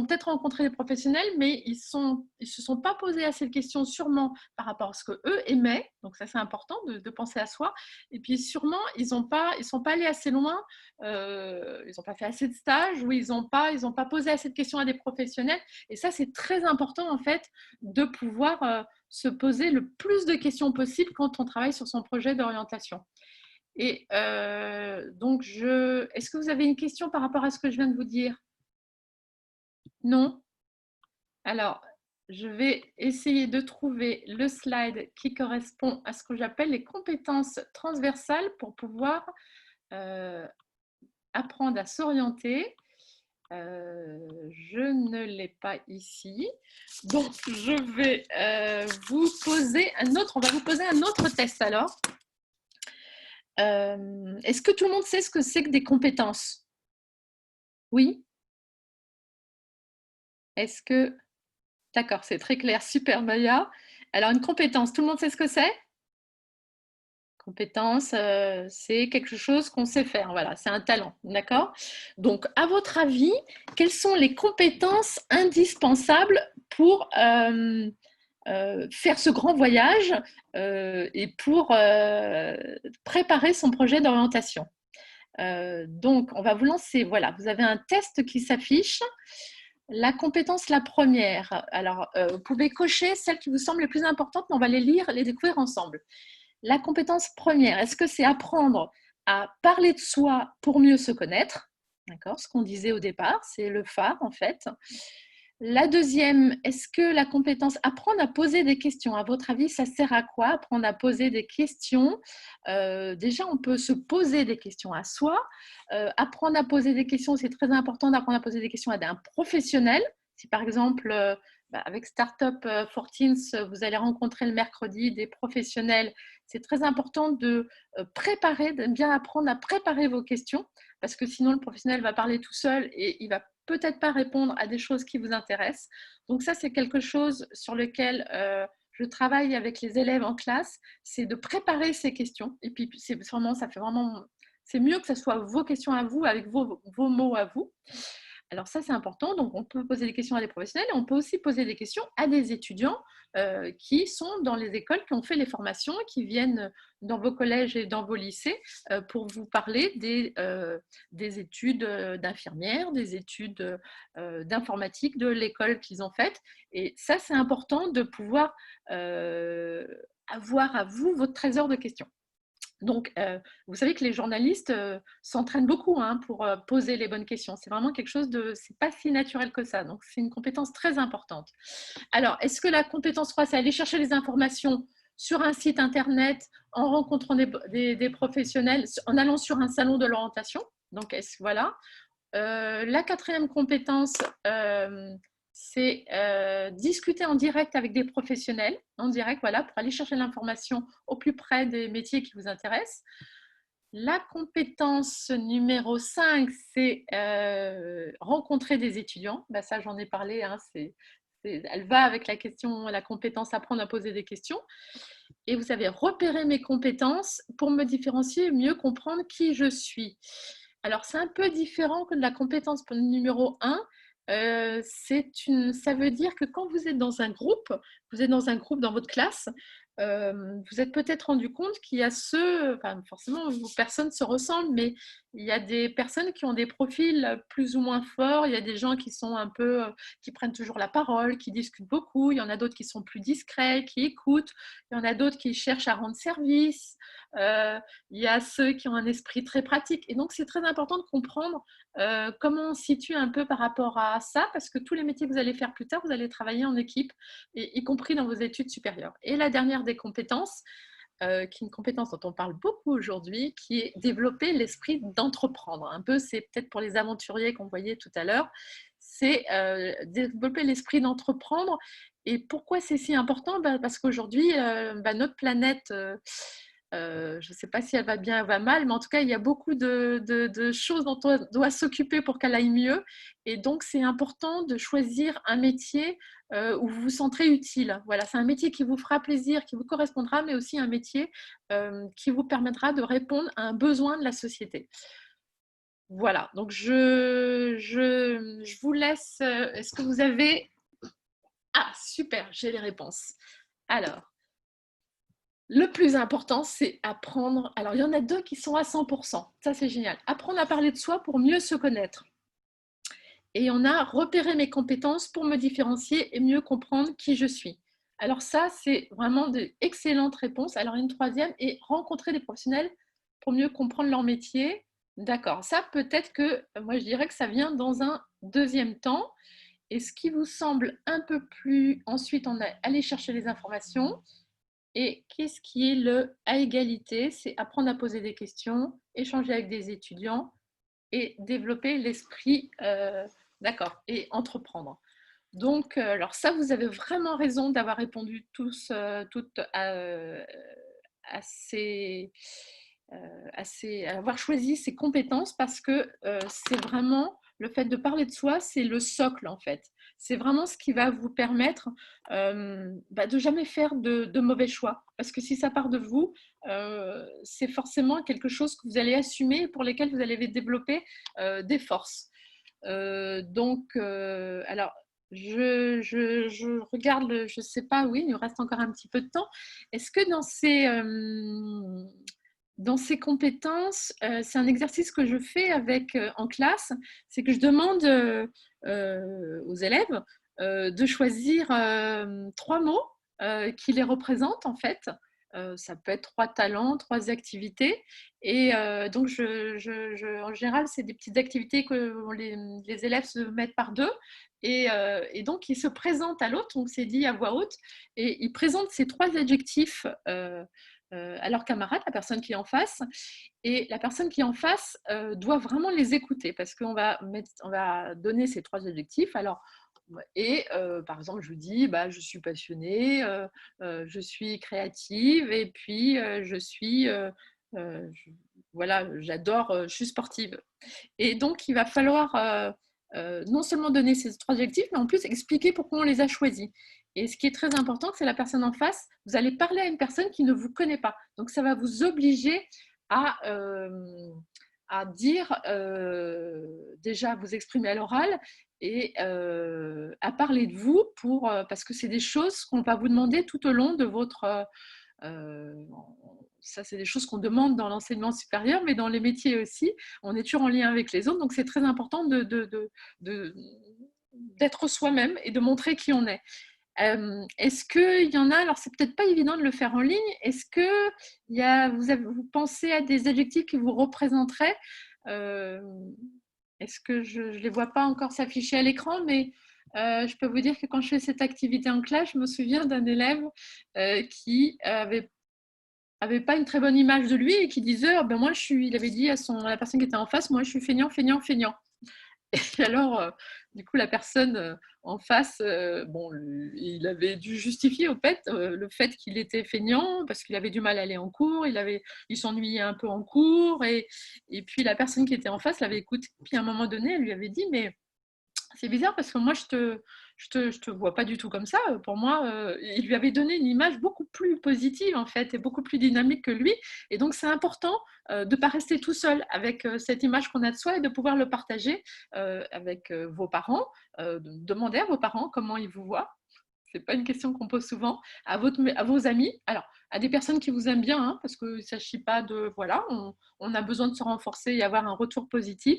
peut-être rencontré des professionnels, mais ils se sont pas posé assez de questions sûrement par rapport à ce que eux aimaient. Donc ça, c'est important de penser à soi. Et puis sûrement, ils sont pas allés assez loin. Ils n'ont pas fait assez de stages ou ils n'ont pas posé assez de questions à des professionnels. Et ça, c'est très important en fait de pouvoir se poser le plus de questions possible quand on travaille sur son projet d'orientation. Et donc, est-ce que vous avez une question par rapport à ce que je viens de vous dire? Non? Alors, je vais essayer de trouver le slide qui correspond à ce que j'appelle les compétences transversales pour pouvoir apprendre à s'orienter. Je ne l'ai pas ici. Donc, je vais on va vous poser un autre test alors. Est-ce que tout le monde sait ce que c'est que des compétences? Oui? Est-ce que... D'accord, c'est très clair. Super, Maya. Alors, une compétence, tout le monde sait ce que c'est? Compétence, c'est quelque chose qu'on sait faire. Voilà, c'est un talent. D'accord? Donc, à votre avis, quelles sont les compétences indispensables pour faire ce grand voyage et pour préparer son projet d'orientation? Donc, on va vous lancer. Voilà, vous avez un test qui s'affiche. La compétence la première. Alors, vous pouvez cocher celles qui vous semblent les plus importantes, mais on va les lire, les découvrir ensemble. La compétence première, est-ce que c'est apprendre à parler de soi pour mieux se connaître? D'accord, ce qu'on disait au départ, c'est le phare en fait. La deuxième, est-ce que la compétence apprendre à poser des questions, à votre avis, ça sert à quoi? Apprendre à poser des questions. Déjà, on peut se poser des questions à soi. Apprendre à poser des questions, c'est très important d'apprendre à poser des questions à un professionnel. Si par exemple, avec Startup for Teens, vous allez rencontrer le mercredi des professionnels, c'est très important de préparer, de bien apprendre à préparer vos questions, parce que sinon le professionnel va parler tout seul et il va peut-être pas répondre à des choses qui vous intéressent. Donc ça, c'est quelque chose sur lequel je travaille avec les élèves en classe, c'est de préparer ces questions. Et puis, c'est mieux que ce soit vos questions à vous, avec vos mots à vous. Alors ça, c'est important. Donc, on peut poser des questions à des professionnels et on peut aussi poser des questions à des étudiants qui sont dans les écoles, qui ont fait les formations, qui viennent dans vos collèges et dans vos lycées pour vous parler des études d'infirmières, des études d'informatique de l'école qu'ils ont faites. Et ça, c'est important de pouvoir avoir à vous votre trésor de questions. Donc, vous savez que les journalistes s'entraînent beaucoup pour poser les bonnes questions. C'est vraiment quelque chose c'est pas si naturel que ça. Donc, c'est une compétence très importante. Alors, est-ce que la compétence 3, c'est aller chercher les informations sur un site internet, en rencontrant des professionnels, en allant sur un salon de l'orientation? Donc, voilà. La quatrième compétence, c'est discuter en direct avec des professionnels, en direct, voilà, pour aller chercher l'information au plus près des métiers qui vous intéressent. La compétence numéro 5, c'est rencontrer des étudiants. Ben, ça, j'en ai parlé, elle va avec la compétence apprendre à poser des questions. Et vous savez, repérer mes compétences pour me différencier et mieux comprendre qui je suis. Alors, c'est un peu différent que de la compétence numéro 1. Ça veut dire que quand vous êtes dans un groupe dans votre classe, vous êtes peut-être rendu compte qu'il y a forcément, vos personnes se ressemblent, mais il y a des personnes qui ont des profils plus ou moins forts. Il y a des gens qui sont qui prennent toujours la parole, qui discutent beaucoup. Il y en a d'autres qui sont plus discrets, qui écoutent. Il y en a d'autres qui cherchent à rendre service. Il y a ceux qui ont un esprit très pratique. Et donc, c'est très important de comprendre comment on se situe un peu par rapport à ça, parce que tous les métiers que vous allez faire plus tard, vous allez travailler en équipe, y compris dans vos études supérieures. Et la dernière des compétences, qui est une compétence dont on parle beaucoup aujourd'hui, qui est développer l'esprit d'entreprendre. Un peu, c'est peut-être pour les aventuriers qu'on voyait tout à l'heure, c'est développer l'esprit d'entreprendre. Et pourquoi c'est si important? Parce qu'aujourd'hui, notre planète, je ne sais pas si elle va bien ou va mal, mais en tout cas, il y a beaucoup de choses dont on doit s'occuper pour qu'elle aille mieux. Et donc, c'est important de choisir un métier où vous vous sentirez utile. Voilà, c'est un métier qui vous fera plaisir, qui vous correspondra, mais aussi un métier qui vous permettra de répondre à un besoin de la société. Voilà, donc je vous laisse. Est-ce que vous avez… Ah, super, j'ai les réponses. Alors, le plus important, c'est apprendre. Alors, il y en a 2 qui sont à 100%. Ça, c'est génial. Apprendre à parler de soi pour mieux se connaître. Et on a repéré mes compétences pour me différencier et mieux comprendre qui je suis. Alors ça, c'est vraiment d'excellentes réponses. Alors une troisième est rencontrer des professionnels pour mieux comprendre leur métier. D'accord. Ça, peut-être que, moi, je dirais que ça vient dans un deuxième temps. Et ce qui vous semble un peu plus… Ensuite, on a allé chercher les informations. Et qu'est-ce qui est le à égalité? C'est apprendre à poser des questions, échanger avec des étudiants et développer l'esprit, d'accord, et entreprendre. Donc, alors ça, vous avez vraiment raison d'avoir répondu toutes avoir choisi ces compétences, parce que c'est vraiment le fait de parler de soi, c'est le socle en fait. C'est vraiment ce qui va vous permettre de jamais faire de mauvais choix. Parce que si ça part de vous, c'est forcément quelque chose que vous allez assumer et pour lesquels vous allez développer des forces. Alors, je regarde, je ne sais pas, oui, il nous reste encore un petit peu de temps. Est-ce que dans ces compétences, c'est un exercice que je fais en classe, c'est que je demande aux élèves de choisir 3 mots qui les représentent en fait. Ça peut être 3 talents, 3 activités. Et donc, en général, c'est des petites activités que les élèves se mettent par deux. Et donc, ils se présentent à l'autre, donc c'est dit à voix haute, et ils présentent ces 3 adjectifs à leur camarade, la personne qui est en face. Et la personne qui est en face doit vraiment les écouter parce qu'on va donner ces 3 adjectifs. Alors, et par exemple, je vous dis, bah, je suis passionnée, je suis créative et puis voilà, j'adore, je suis sportive. Et donc, il va falloir non seulement donner ces 3 adjectifs, mais en plus expliquer pourquoi on les a choisis. Et ce qui est très important, c'est la personne en face. Vous allez parler à une personne qui ne vous connaît pas. Donc, ça va vous obliger à dire, déjà vous exprimer à l'oral et à parler de vous parce que c'est des choses qu'on va vous demander tout au long de votre... ça, c'est des choses qu'on demande dans l'enseignement supérieur, mais dans les métiers aussi, on est toujours en lien avec les autres. Donc, c'est très important d'être soi-même et de montrer qui on est. Est-ce qu'il y en a, alors c'est peut-être pas évident de le faire en ligne, est-ce que vous pensez à des adjectifs qui vous représenteraient? Est-ce que je ne les vois pas encore s'afficher à l'écran, mais je peux vous dire que quand je fais cette activité en classe, je me souviens d'un élève qui avait pas une très bonne image de lui et qui disait ben moi il avait dit à la personne qui était en face, moi je suis feignant, feignant, feignant. Et alors, du coup, la personne en face, bon, il avait dû justifier au fait, le fait qu'il était feignant parce qu'il avait du mal à aller en cours, il s'ennuyait un peu en cours. Et puis, la personne qui était en face l'avait écouté. Puis, à un moment donné, elle lui avait dit, mais c'est bizarre parce que moi, je te vois pas du tout comme ça. Pour moi, il lui avait donné une image beaucoup plus positive en fait et beaucoup plus dynamique que lui. Et donc, c'est important de ne pas rester tout seul avec cette image qu'on a de soi et de pouvoir le partager avec vos parents. Demander à vos parents comment ils vous voient. C'est pas une question qu'on pose souvent à vos amis. Alors, à des personnes qui vous aiment bien, hein, parce qu'il ne s'agit pas de... Voilà, on a besoin de se renforcer et avoir un retour positif.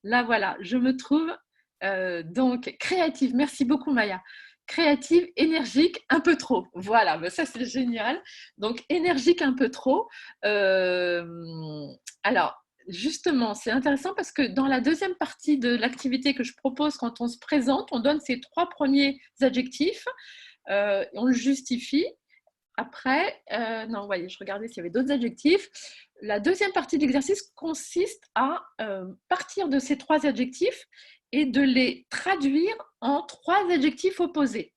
Là, voilà, je me trouve donc créative. Merci beaucoup, Maya. Créative, énergique, un peu trop. Voilà, ben ça, c'est génial. Donc, énergique, un peu trop. Alors, justement, c'est intéressant parce que dans la deuxième partie de l'activité que je propose quand on se présente, on donne ces 3 premiers adjectifs, on le justifie. Après, non, voyez, je regardais s'il y avait d'autres adjectifs. La deuxième partie de l'exercice consiste à partir de ces 3 adjectifs et de les traduire en 3 adjectifs opposés.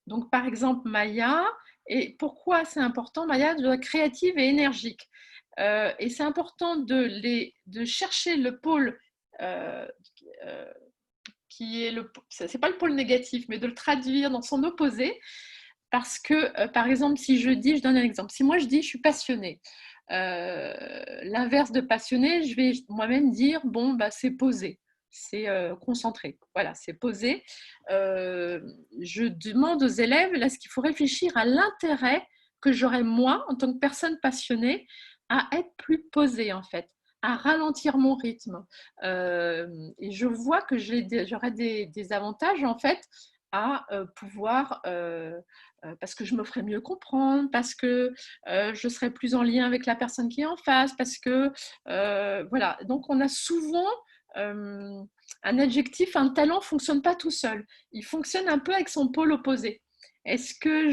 Donc, par exemple, Maya, et pourquoi c'est important? Maya doit être créative et énergique. Et c'est important de chercher le pôle qui est c'est pas le pôle négatif, mais de le traduire dans son opposé. Parce que, par exemple, si je donne un exemple, si moi je dis je suis passionnée, l'inverse de passionné, je vais moi-même dire bon, bah, c'est posé, c'est concentré, voilà, c'est posé. Je demande aux élèves, là, ce qu'il faut réfléchir à l'intérêt que j'aurais moi, en tant que personne passionnée, à être plus posée en fait, à ralentir mon rythme. Et je vois que j'aurais des avantages en fait à pouvoir parce que je me ferais mieux comprendre, parce que je serais plus en lien avec la personne qui est en face, parce que voilà. Donc on a souvent un adjectif, un talent ne fonctionne pas tout seul. Il fonctionne un peu avec son pôle opposé. Est-ce que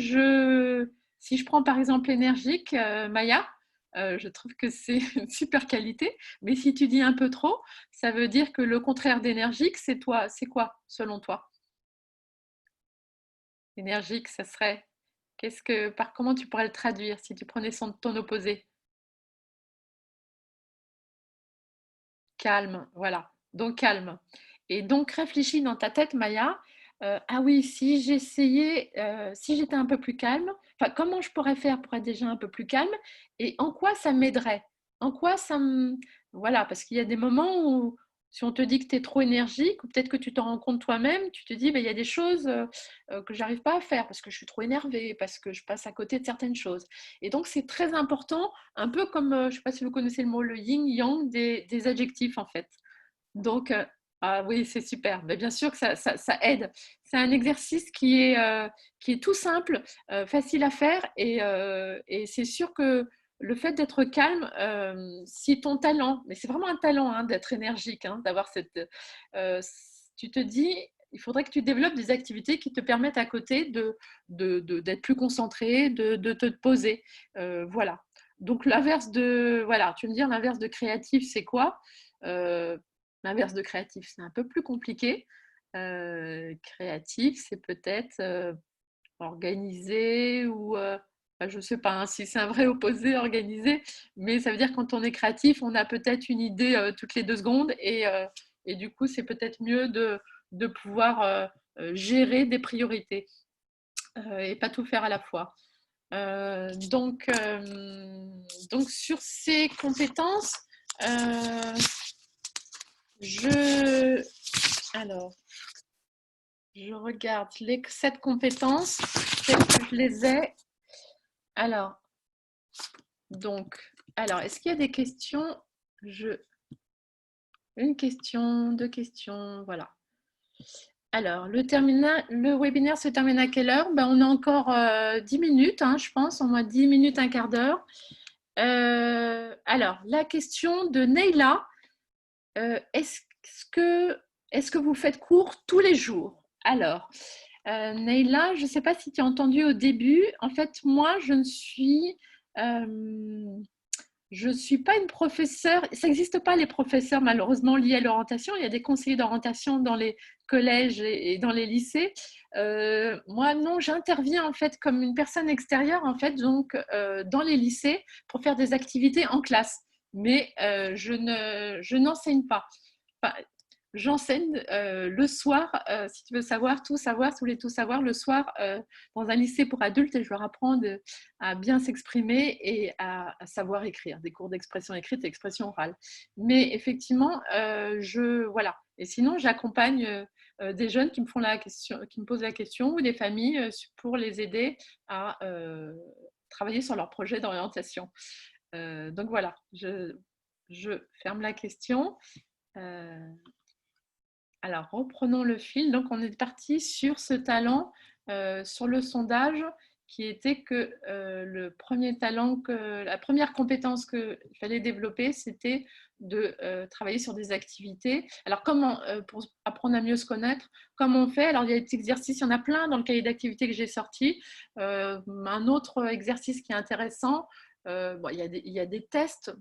si je prends par exemple énergique, Maya, je trouve que c'est une super qualité, mais si tu dis un peu trop, ça veut dire que le contraire d'énergique, c'est toi. C'est quoi selon toi? Énergique, ça serait comment tu pourrais le traduire si tu prenais ton opposé? Calme, voilà. Donc calme. Et donc réfléchis dans ta tête, Maya. Ah oui, si j'essayais, si j'étais un peu plus calme, enfin, comment je pourrais faire pour être déjà un peu plus calme et en quoi ça m'aiderait? En quoi ça me... Voilà, parce qu'il y a des moments où Si on te dit que tu es trop énergique, ou peut-être que tu t'en rends compte toi-même, tu te dis, il y a des choses que j'arrive pas à faire parce que je suis trop énervée, parce que je passe à côté de certaines choses. Et donc, c'est très important, un peu comme, je ne sais pas si vous connaissez le mot, le yin-yang des adjectifs, en fait. Donc, ah oui, c'est super. Mais bien sûr que ça aide. C'est un exercice qui est tout simple, facile à faire, et c'est sûr que le fait d'être calme, si ton talent, mais c'est vraiment un talent hein, d'être énergique, hein, d'avoir cette, tu te dis, il faudrait que tu développes des activités qui te permettent à côté d'être plus concentré, de te poser, voilà. Donc l'inverse de, voilà, tu me dis l'inverse de créatif, c'est quoi? L'inverse de créatif, c'est un peu plus compliqué. Créatif, c'est peut-être organisé ou je ne sais pas hein, si c'est un vrai opposé organisé, mais ça veut dire quand on est créatif, on a peut-être une idée toutes les 2 secondes et du coup, c'est peut-être mieux de pouvoir gérer des priorités et pas tout faire à la fois. Donc sur ces compétences, alors, je regarde les 7 compétences, telles que je les ai. Alors, est-ce qu'il y a des questions? Une question, 2 questions, voilà. Alors, le webinaire se termine à quelle heure? On a encore 10 minutes, hein, je pense, au moins 10 minutes, un quart d'heure. Alors, la question de Neila, est-ce que vous faites cours tous les jours? Alors, Neila, je ne sais pas si tu as entendu au début. En fait, moi, je ne suis pas une professeure. Ça n'existe pas les professeurs malheureusement liés à l'orientation. Il y a des conseillers d'orientation dans les collèges et dans les lycées. Moi, non, j'interviens en fait comme une personne extérieure en fait, donc dans les lycées pour faire des activités en classe. Mais je n'enseigne pas. Enfin, j'enseigne le soir, si tu veux savoir, tous les tout savoir, le soir dans un lycée pour adultes et je leur apprends à bien s'exprimer et à savoir écrire, des cours d'expression écrite et expression orale. Mais effectivement, voilà. Et sinon, j'accompagne des jeunes qui me posent la question ou des familles pour les aider à travailler sur leur projet d'orientation. Donc voilà, je ferme la question. Alors, reprenons le fil. Donc, on est parti sur ce talent, sur le sondage, qui était que la première compétence qu'il fallait développer, c'était de travailler sur des activités. Alors, comment, pour apprendre à mieux se connaître, comment on fait? Alors, il y a des exercices, il y en a plein dans le cahier d'activité que j'ai sorti. Un autre exercice qui est intéressant, il y a des tests.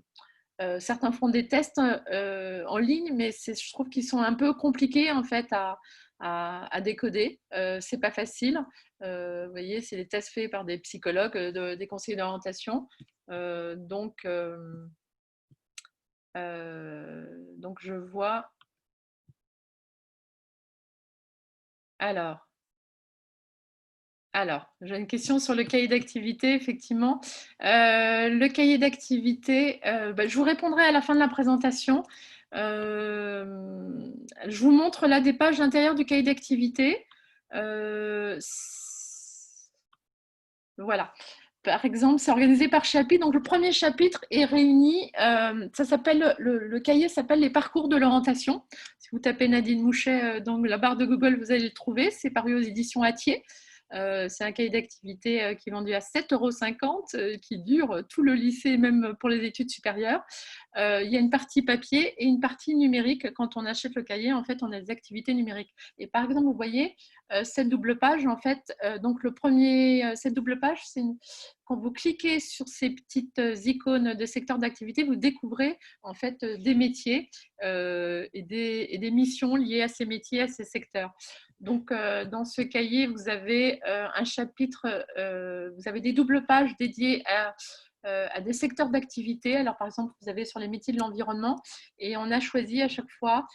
Certains font des tests en ligne, mais je trouve qu'ils sont un peu compliqués en fait à décoder. C'est pas facile. Vous voyez, c'est des tests faits par des psychologues, des conseillers d'orientation. Donc, je vois. Alors, j'ai une question sur le cahier d'activité, effectivement. Le cahier d'activité, je vous répondrai à la fin de la présentation. Je vous montre là des pages intérieures du cahier d'activité. Voilà. Par exemple, c'est organisé par chapitre. Donc, le premier chapitre est réuni. Ça s'appelle le cahier s'appelle les parcours de l'orientation. Si vous tapez Nadine Mouchet dans la barre de Google, vous allez le trouver. C'est paru aux éditions Hatier. C'est un cahier d'activité qui est vendu à 7,50 €, qui dure tout le lycée, même pour les études supérieures. Il y a une partie papier et une partie numérique. Quand on achète le cahier, en fait, on a des activités numériques. Et par exemple, vous voyez, cette double page, en fait, donc cette double page, quand vous cliquez sur ces petites icônes de secteurs d'activité, vous découvrez en fait des métiers et des missions liées à ces métiers, à ces secteurs. Donc, dans ce cahier, vous avez un chapitre, vous avez des doubles pages dédiées à des secteurs d'activité. Alors, par exemple, vous avez sur les métiers de l'environnement et on a choisi à chaque fois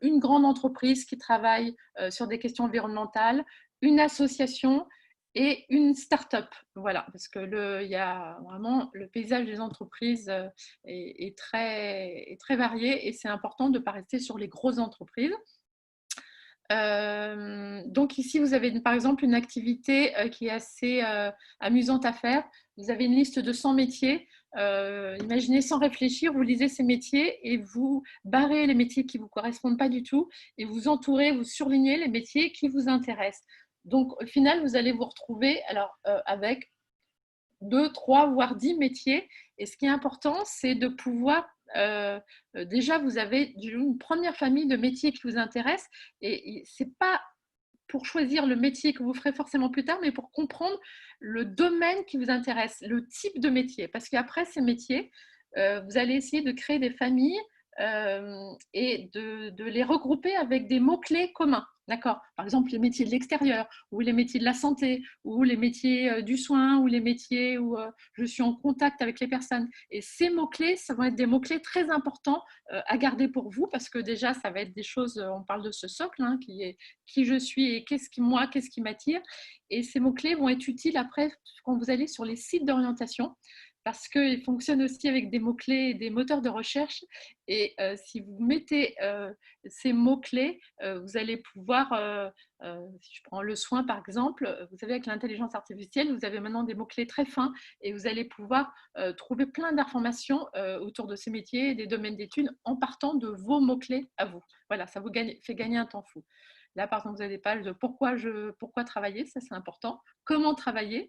une grande entreprise qui travaille sur des questions environnementales, une association et une start-up. Voilà, parce que il y a vraiment le paysage des entreprises est très varié et c'est important de ne pas rester sur les grosses entreprises. Donc ici, vous avez par exemple une activité qui est assez amusante à faire. Vous avez une liste de 100 métiers. Imaginez sans réfléchir, vous lisez ces métiers et vous barrez les métiers qui ne vous correspondent pas du tout et vous entourez, vous surlignez les métiers qui vous intéressent. Donc au final, vous allez vous retrouver avec 2, 3, voire 10 métiers. Et ce qui est important, c'est de pouvoir déjà, vous avez une première famille de métiers qui vous intéressent. Et ce n'est pas pour choisir le métier que vous ferez forcément plus tard, mais pour comprendre le domaine qui vous intéresse, le type de métier. Parce qu'après ces métiers, vous allez essayer de créer des familles et de les regrouper avec des mots-clés communs. D'accord. Par exemple, les métiers de l'extérieur, ou les métiers de la santé, ou les métiers du soin, ou les métiers où je suis en contact avec les personnes. Et ces mots-clés, ça vont être des mots-clés très importants à garder pour vous, parce que déjà, ça va être des choses, on parle de ce socle, hein, qui est qui je suis et qu'est-ce qui m'attire. Et ces mots-clés vont être utiles après quand vous allez sur les sites d'orientation, parce qu'ils fonctionnent aussi avec des mots-clés et des moteurs de recherche. Et si vous mettez ces mots-clés, vous allez pouvoir, si je prends le soin par exemple, vous savez avec l'intelligence artificielle, vous avez maintenant des mots-clés très fins et vous allez pouvoir trouver plein d'informations autour de ces métiers et des domaines d'études en partant de vos mots-clés à vous. Voilà, ça vous fait gagner un temps fou. Là, par exemple, vous avez des pages de pourquoi travailler, ça c'est important. Comment travailler,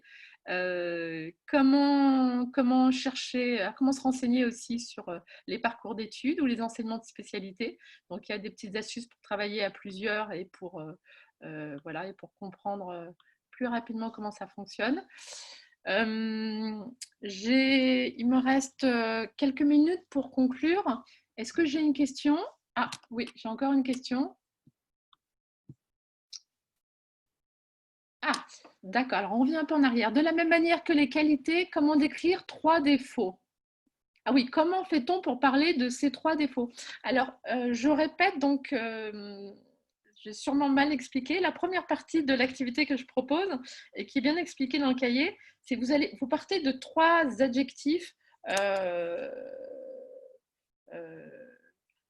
comment chercher, comment se renseigner aussi sur les parcours d'études ou les enseignements de spécialité. Donc, il y a des petites astuces pour travailler à plusieurs et voilà, et pour comprendre plus rapidement comment ça fonctionne. Il me reste quelques minutes pour conclure. Est-ce que j'ai une question? Ah oui, j'ai encore une question. Ah, d'accord. Alors, on revient un peu en arrière. De la même manière que les qualités, comment décrire 3 défauts? Ah oui, comment fait-on pour parler de ces 3 défauts? Alors, je répète, donc, j'ai sûrement mal expliqué. La première partie de l'activité que je propose et qui est bien expliquée dans le cahier, c'est que vous partez de 3 adjectifs. Euh, euh,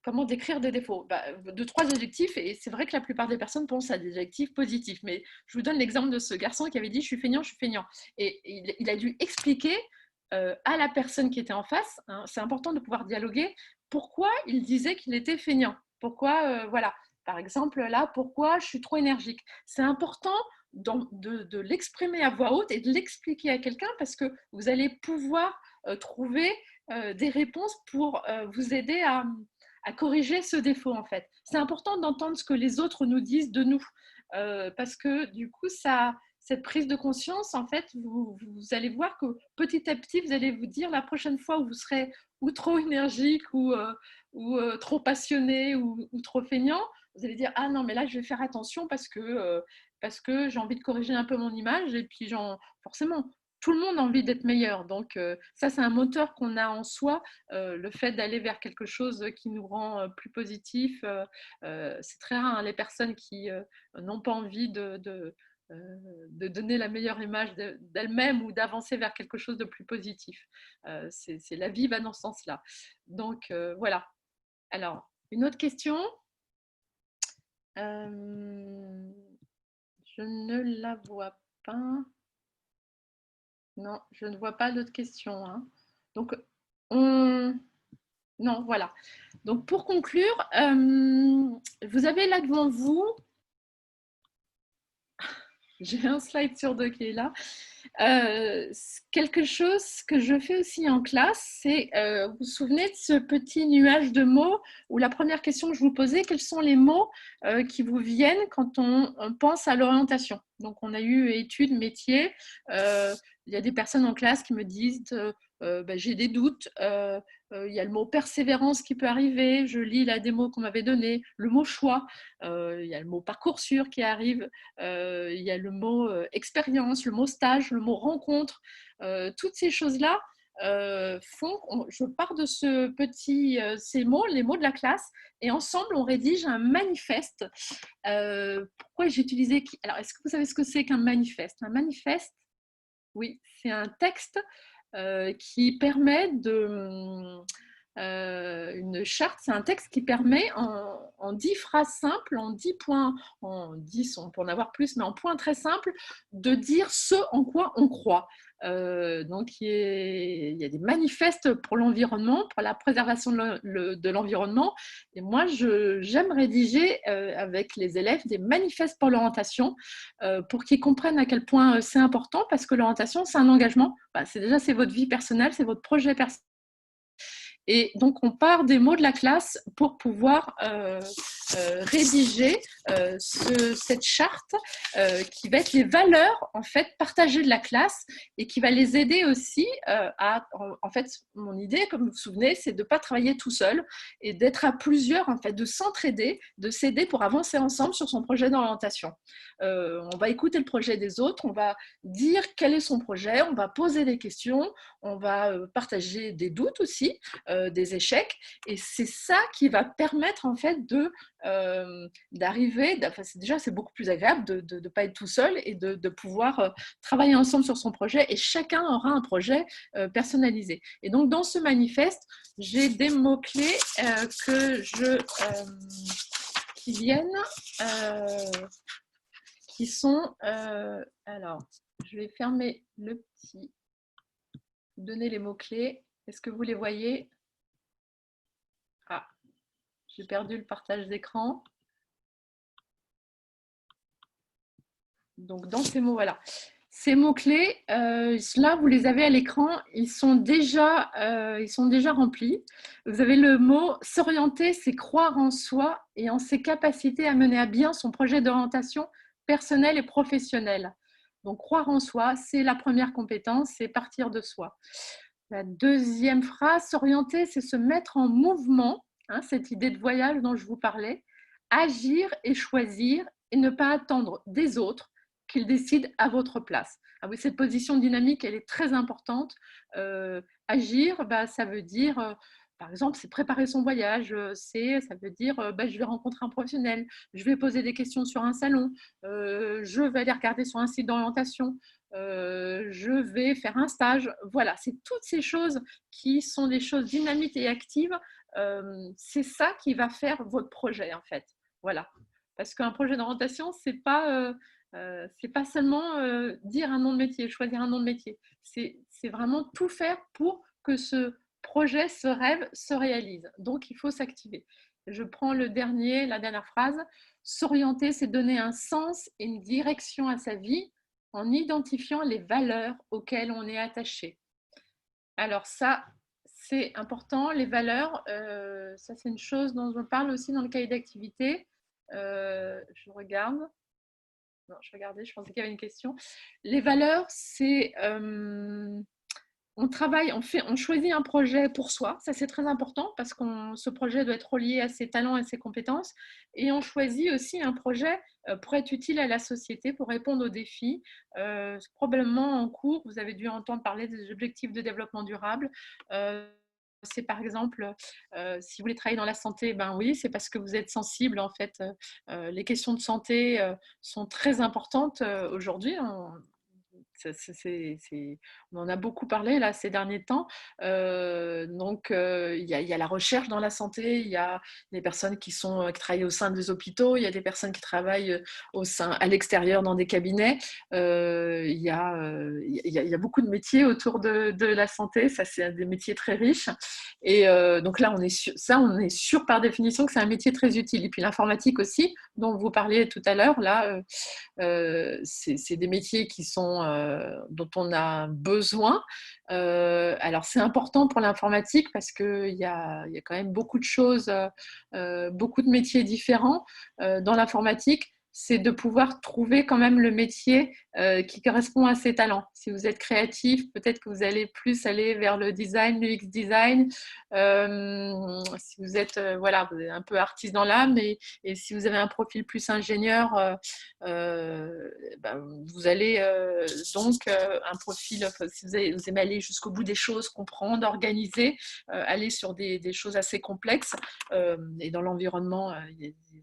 Comment décrire des défauts? De 3 adjectifs, et c'est vrai que la plupart des personnes pensent à des adjectifs positifs, mais je vous donne l'exemple de ce garçon qui avait dit « je suis feignant, je suis feignant ». Et il a dû expliquer à la personne qui était en face, hein, c'est important de pouvoir dialoguer, pourquoi il disait qu'il était feignant. Pourquoi, voilà, par exemple, là, pourquoi je suis trop énergique. C'est important de l'exprimer à voix haute et de l'expliquer à quelqu'un parce que vous allez pouvoir trouver des réponses pour vous aider à corriger ce défaut en fait. C'est important d'entendre ce que les autres nous disent de nous parce que du coup, cette prise de conscience, en fait, vous allez voir que petit à petit, vous allez vous dire la prochaine fois où vous serez ou trop énergique ou trop passionné ou trop feignant, vous allez dire ah non mais là je vais faire attention parce que j'ai envie de corriger un peu mon image et puis forcément tout le monde a envie d'être meilleur. Donc ça c'est un moteur qu'on a en soi, le fait d'aller vers quelque chose qui nous rend plus positif. C'est très rare hein, les personnes qui n'ont pas envie de donner la meilleure image d'elle-même ou d'avancer vers quelque chose de plus positif. La vie va dans ce sens-là. Donc voilà. Alors, une autre question. Je ne la vois pas. Non, je ne vois pas d'autres questions. Hein. Donc, non, voilà. Donc, pour conclure, vous avez là devant vous, j'ai un slide sur 2 qui est là, quelque chose que je fais aussi en classe, c'est, vous vous souvenez de ce petit nuage de mots où la première question que je vous posais, quels sont les mots qui vous viennent quand on pense à l'orientation? Donc, on a eu études, métiers. Il y a des personnes en classe qui me disent j'ai des doutes. Il y a le mot persévérance qui peut arriver. Je lis la démo qu'on m'avait donnée. Le mot choix. Il y a le mot parcours sûr qui arrive. Il y a le mot expérience, le mot stage, le mot rencontre. Toutes ces choses-là, je pars de ces mots, les mots de la classe, et ensemble, on rédige un manifeste. Pourquoi j'ai utilisé… Alors, est-ce que vous savez ce que c'est qu'un manifeste? Un manifeste, oui, c'est un texte qui permet une charte, c'est un texte qui permet en 10 phrases simples, en 10 points, en 10, on peut en avoir plus, mais en points très simples, de dire ce en quoi on croit. Donc, il y a des manifestes pour l'environnement, pour la préservation de l'environnement. Et moi, j'aime rédiger avec les élèves des manifestes pour l'orientation pour qu'ils comprennent à quel point c'est important, parce que l'orientation, c'est un engagement. C'est votre vie personnelle, c'est votre projet personnel. Et donc, on part des mots de la classe pour pouvoir rédiger cette charte qui va être les valeurs en fait partagées de la classe et qui va les aider aussi en fait, mon idée, comme vous vous souvenez, c'est de ne pas travailler tout seul et d'être à plusieurs, en fait, de s'entraider, de s'aider pour avancer ensemble sur son projet d'orientation. On va écouter le projet des autres, on va dire quel est son projet, on va poser des questions, on va partager des doutes aussi, des échecs, et c'est ça qui va permettre en fait d'arriver, déjà c'est beaucoup plus agréable de ne pas être tout seul et de pouvoir travailler ensemble sur son projet, et chacun aura un projet personnalisé. Et donc dans ce manifeste, j'ai des mots-clés qui viennent, qui sont, alors je vais fermer le petit, donner les mots-clés. Est-ce que vous les voyez? Ah, j'ai perdu le partage d'écran. Donc, dans ces mots, voilà. Ces mots-clés, là, vous les avez à l'écran, ils sont déjà remplis. Vous avez le mot « s'orienter », c'est croire en soi et en ses capacités à mener à bien son projet d'orientation personnelle et professionnelle. Donc, croire en soi, c'est la première compétence, c'est partir de soi. La deuxième phrase, s'orienter, c'est se mettre en mouvement, hein, cette idée de voyage dont je vous parlais, agir et choisir et ne pas attendre des autres qu'ils décident à votre place. Ah oui, cette position dynamique, elle est très importante. Agir, ça veut dire, par exemple, c'est préparer son voyage, ça veut dire, je vais rencontrer un professionnel, je vais poser des questions sur un salon, je vais aller regarder sur un site d'orientation, je vais faire un stage. Voilà, c'est toutes ces choses qui sont des choses dynamiques et actives. C'est ça qui va faire votre projet, en fait. Voilà. Parce qu'un projet d'orientation, c'est pas seulement dire un nom de métier, choisir un nom de métier. C'est vraiment tout faire pour que ce projet, ce rêve se réalise. Donc, il faut s'activer. Je prends la dernière phrase. S'orienter, c'est donner un sens et une direction à sa vie en identifiant les valeurs auxquelles on est attaché. Alors ça, c'est important. Les valeurs, ça c'est une chose dont je parle aussi dans le cahier d'activité. Je regarde. Non, je regardais, je pensais qu'il y avait une question. Les valeurs, c'est… on choisit un projet pour soi, ça c'est très important parce que ce projet doit être relié à ses talents et ses compétences, et on choisit aussi un projet pour être utile à la société, pour répondre aux défis. Probablement en cours, vous avez dû entendre parler des objectifs de développement durable. C'est par exemple, si vous voulez travailler dans la santé, ben oui, c'est parce que vous êtes sensible en fait. Les questions de santé sont très importantes aujourd'hui. On en a beaucoup parlé là, ces derniers temps. Donc, il y a la recherche dans la santé, il y a des personnes qui travaillent au sein des hôpitaux, il y a des personnes qui travaillent à l'extérieur dans des cabinets. Il y a beaucoup de métiers autour de la santé, ça c'est des métiers très riches. Et donc là, on est sûr par définition que c'est un métier très utile. Et puis l'informatique aussi, dont vous parliez tout à l'heure, là, c'est des métiers dont on a besoin. Alors c'est important pour l'informatique parce qu'il y a quand même beaucoup de choses, beaucoup de métiers différents dans l'informatique. c'est de pouvoir trouver quand même le métier qui correspond à ses talents. Si vous êtes créatif, peut-être que vous allez plus aller vers le design, l'UX design. Si vous êtes voilà, vous êtes un peu artiste dans l'âme, et si vous avez un profil plus ingénieur, vous allez donc un profil, si vous aimez aller jusqu'au bout des choses, comprendre, organiser, aller sur des choses assez complexes. Et dans l'environnement,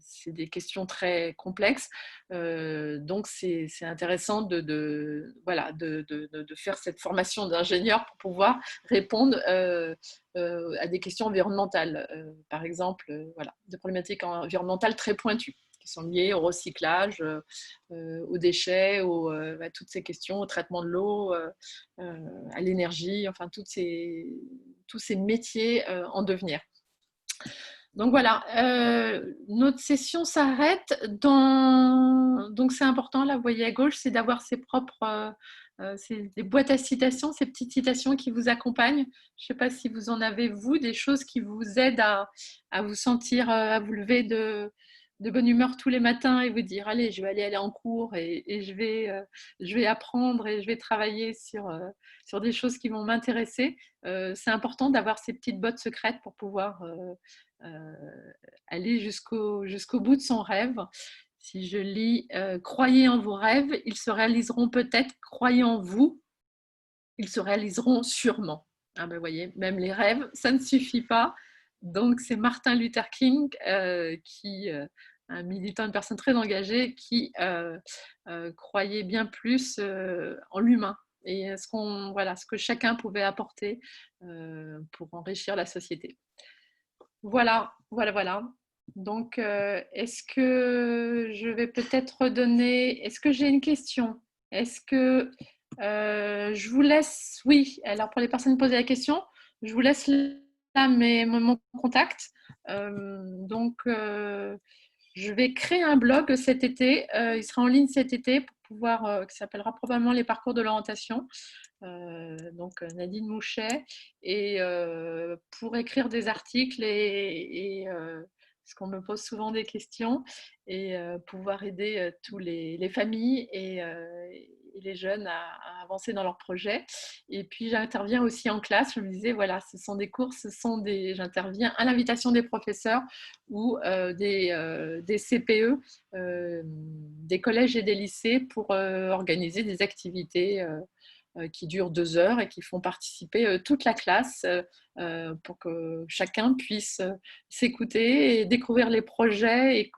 c'est des questions très complexes. Donc, c'est intéressant de faire cette formation d'ingénieur pour pouvoir répondre à des questions environnementales. Par exemple, voilà, des problématiques environnementales très pointues qui sont liées au recyclage, aux déchets, à toutes ces questions, au traitement de l'eau, à l'énergie, enfin, tous ces métiers en devenir. Donc voilà, notre session s'arrête dans... Donc c'est important, là vous voyez à gauche, c'est d'avoir ses propres... des boîtes à citations, ces petites citations qui vous accompagnent. Je ne sais pas si vous en avez, vous, des choses qui vous aident à vous sentir, à vous lever de bonne humeur tous les matins et vous dire, allez, je vais aller en cours et je vais apprendre et je vais travailler sur des choses qui vont m'intéresser. C'est important d'avoir ces petites bottes secrètes pour pouvoir aller jusqu'au bout de son rêve. Si je lis croyez en vos rêves, ils se réaliseront peut-être, croyez en vous, ils se réaliseront sûrement. Ah ben, voyez, même les rêves, ça ne suffit pas. Donc c'est Martin Luther King, un militant, une personne très engagée, qui croyait bien plus en l'humain et ce que chacun pouvait apporter pour enrichir la société. Voilà. Donc, est-ce que je vais peut-être redonner... Est-ce que j'ai une question? Est-ce que je vous laisse... Oui, alors pour les personnes qui posaient la question, je vous laisse là mon contact. Je vais créer un blog cet été. Il sera en ligne cet été pour pouvoir, qui s'appellera probablement les parcours de l'orientation. Donc Nadine Mouchet, et pour écrire des articles parce qu'on me pose souvent des questions, et pouvoir aider tous les familles et les jeunes à avancer dans leurs projets. Et puis j'interviens aussi en classe. Je me disais, voilà, ce sont des cours, j'interviens à l'invitation des professeurs ou des CPE, des collèges et des lycées, pour organiser des activités qui durent 2 heures et qui font participer toute la classe pour que chacun puisse s'écouter et découvrir les projets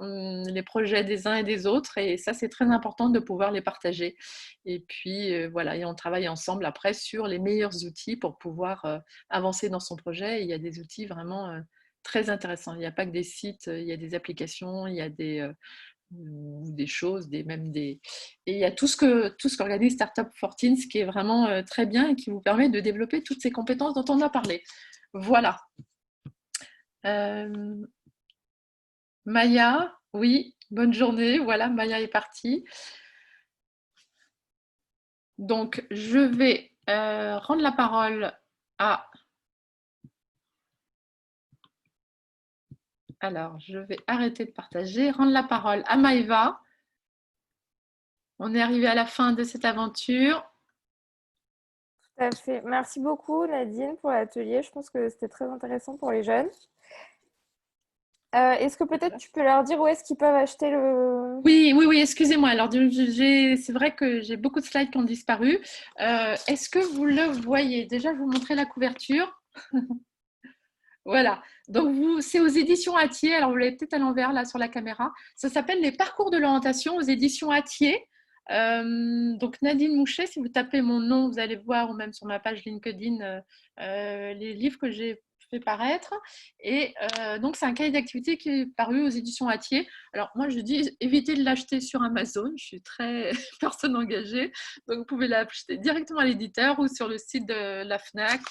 des uns et des autres. Et ça, c'est très important de pouvoir les partager. Et puis, voilà, et on travaille ensemble après sur les meilleurs outils pour pouvoir avancer dans son projet. Et il y a des outils vraiment très intéressants. Il n'y a pas que des sites, il y a des applications, il y a des choses, et il y a tout ce qu'organise Startup for Teens, qui est vraiment très bien et qui vous permet de développer toutes ces compétences dont on a parlé. Voilà. Maya, oui, bonne journée. Voilà, Maya est partie. Donc, je vais rendre la parole à... Alors, je vais arrêter de partager, rendre la parole à Maëva. On est arrivé à la fin de cette aventure. Tout à fait. Merci beaucoup, Nadine, pour l'atelier. Je pense que c'était très intéressant pour les jeunes. Est-ce que peut-être tu peux leur dire où est-ce qu'ils peuvent acheter le... Oui, excusez-moi. Alors, c'est vrai que j'ai beaucoup de slides qui ont disparu. Est-ce que vous le voyez? Déjà, je vais vous montrer la couverture. Voilà. Donc, c'est aux éditions Hatier. Alors, vous l'avez peut-être à l'envers, là, sur la caméra. Ça s'appelle Les parcours de l'orientation aux éditions Hatier. Donc, Nadine Mouchet, si vous tapez mon nom, vous allez voir, ou même sur ma page LinkedIn, les livres que j'ai fait paraître. Et donc, c'est un cahier d'activité qui est paru aux éditions Hatier. Alors, moi, je dis, évitez de l'acheter sur Amazon. Je suis très personne engagée. Donc, vous pouvez l'acheter directement à l'éditeur ou sur le site de la FNAC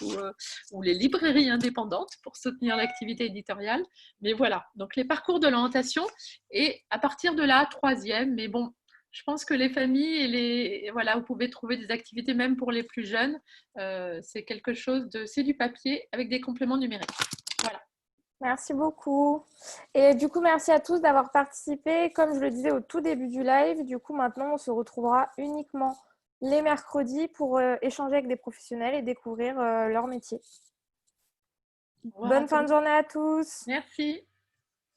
ou les librairies indépendantes pour soutenir l'activité éditoriale. Mais voilà, donc les parcours de l'orientation. Et à partir de là, 3e, mais bon, je pense que les familles voilà, vous pouvez trouver des activités même pour les plus jeunes. C'est quelque chose c'est du papier avec des compléments numériques. Voilà. Merci beaucoup. Et du coup, merci à tous d'avoir participé. Comme je le disais au tout début du live, du coup, maintenant, on se retrouvera uniquement les mercredis pour échanger avec des professionnels et découvrir leur métier. Au revoir à Bonne fin de tous. journée à tous. Merci.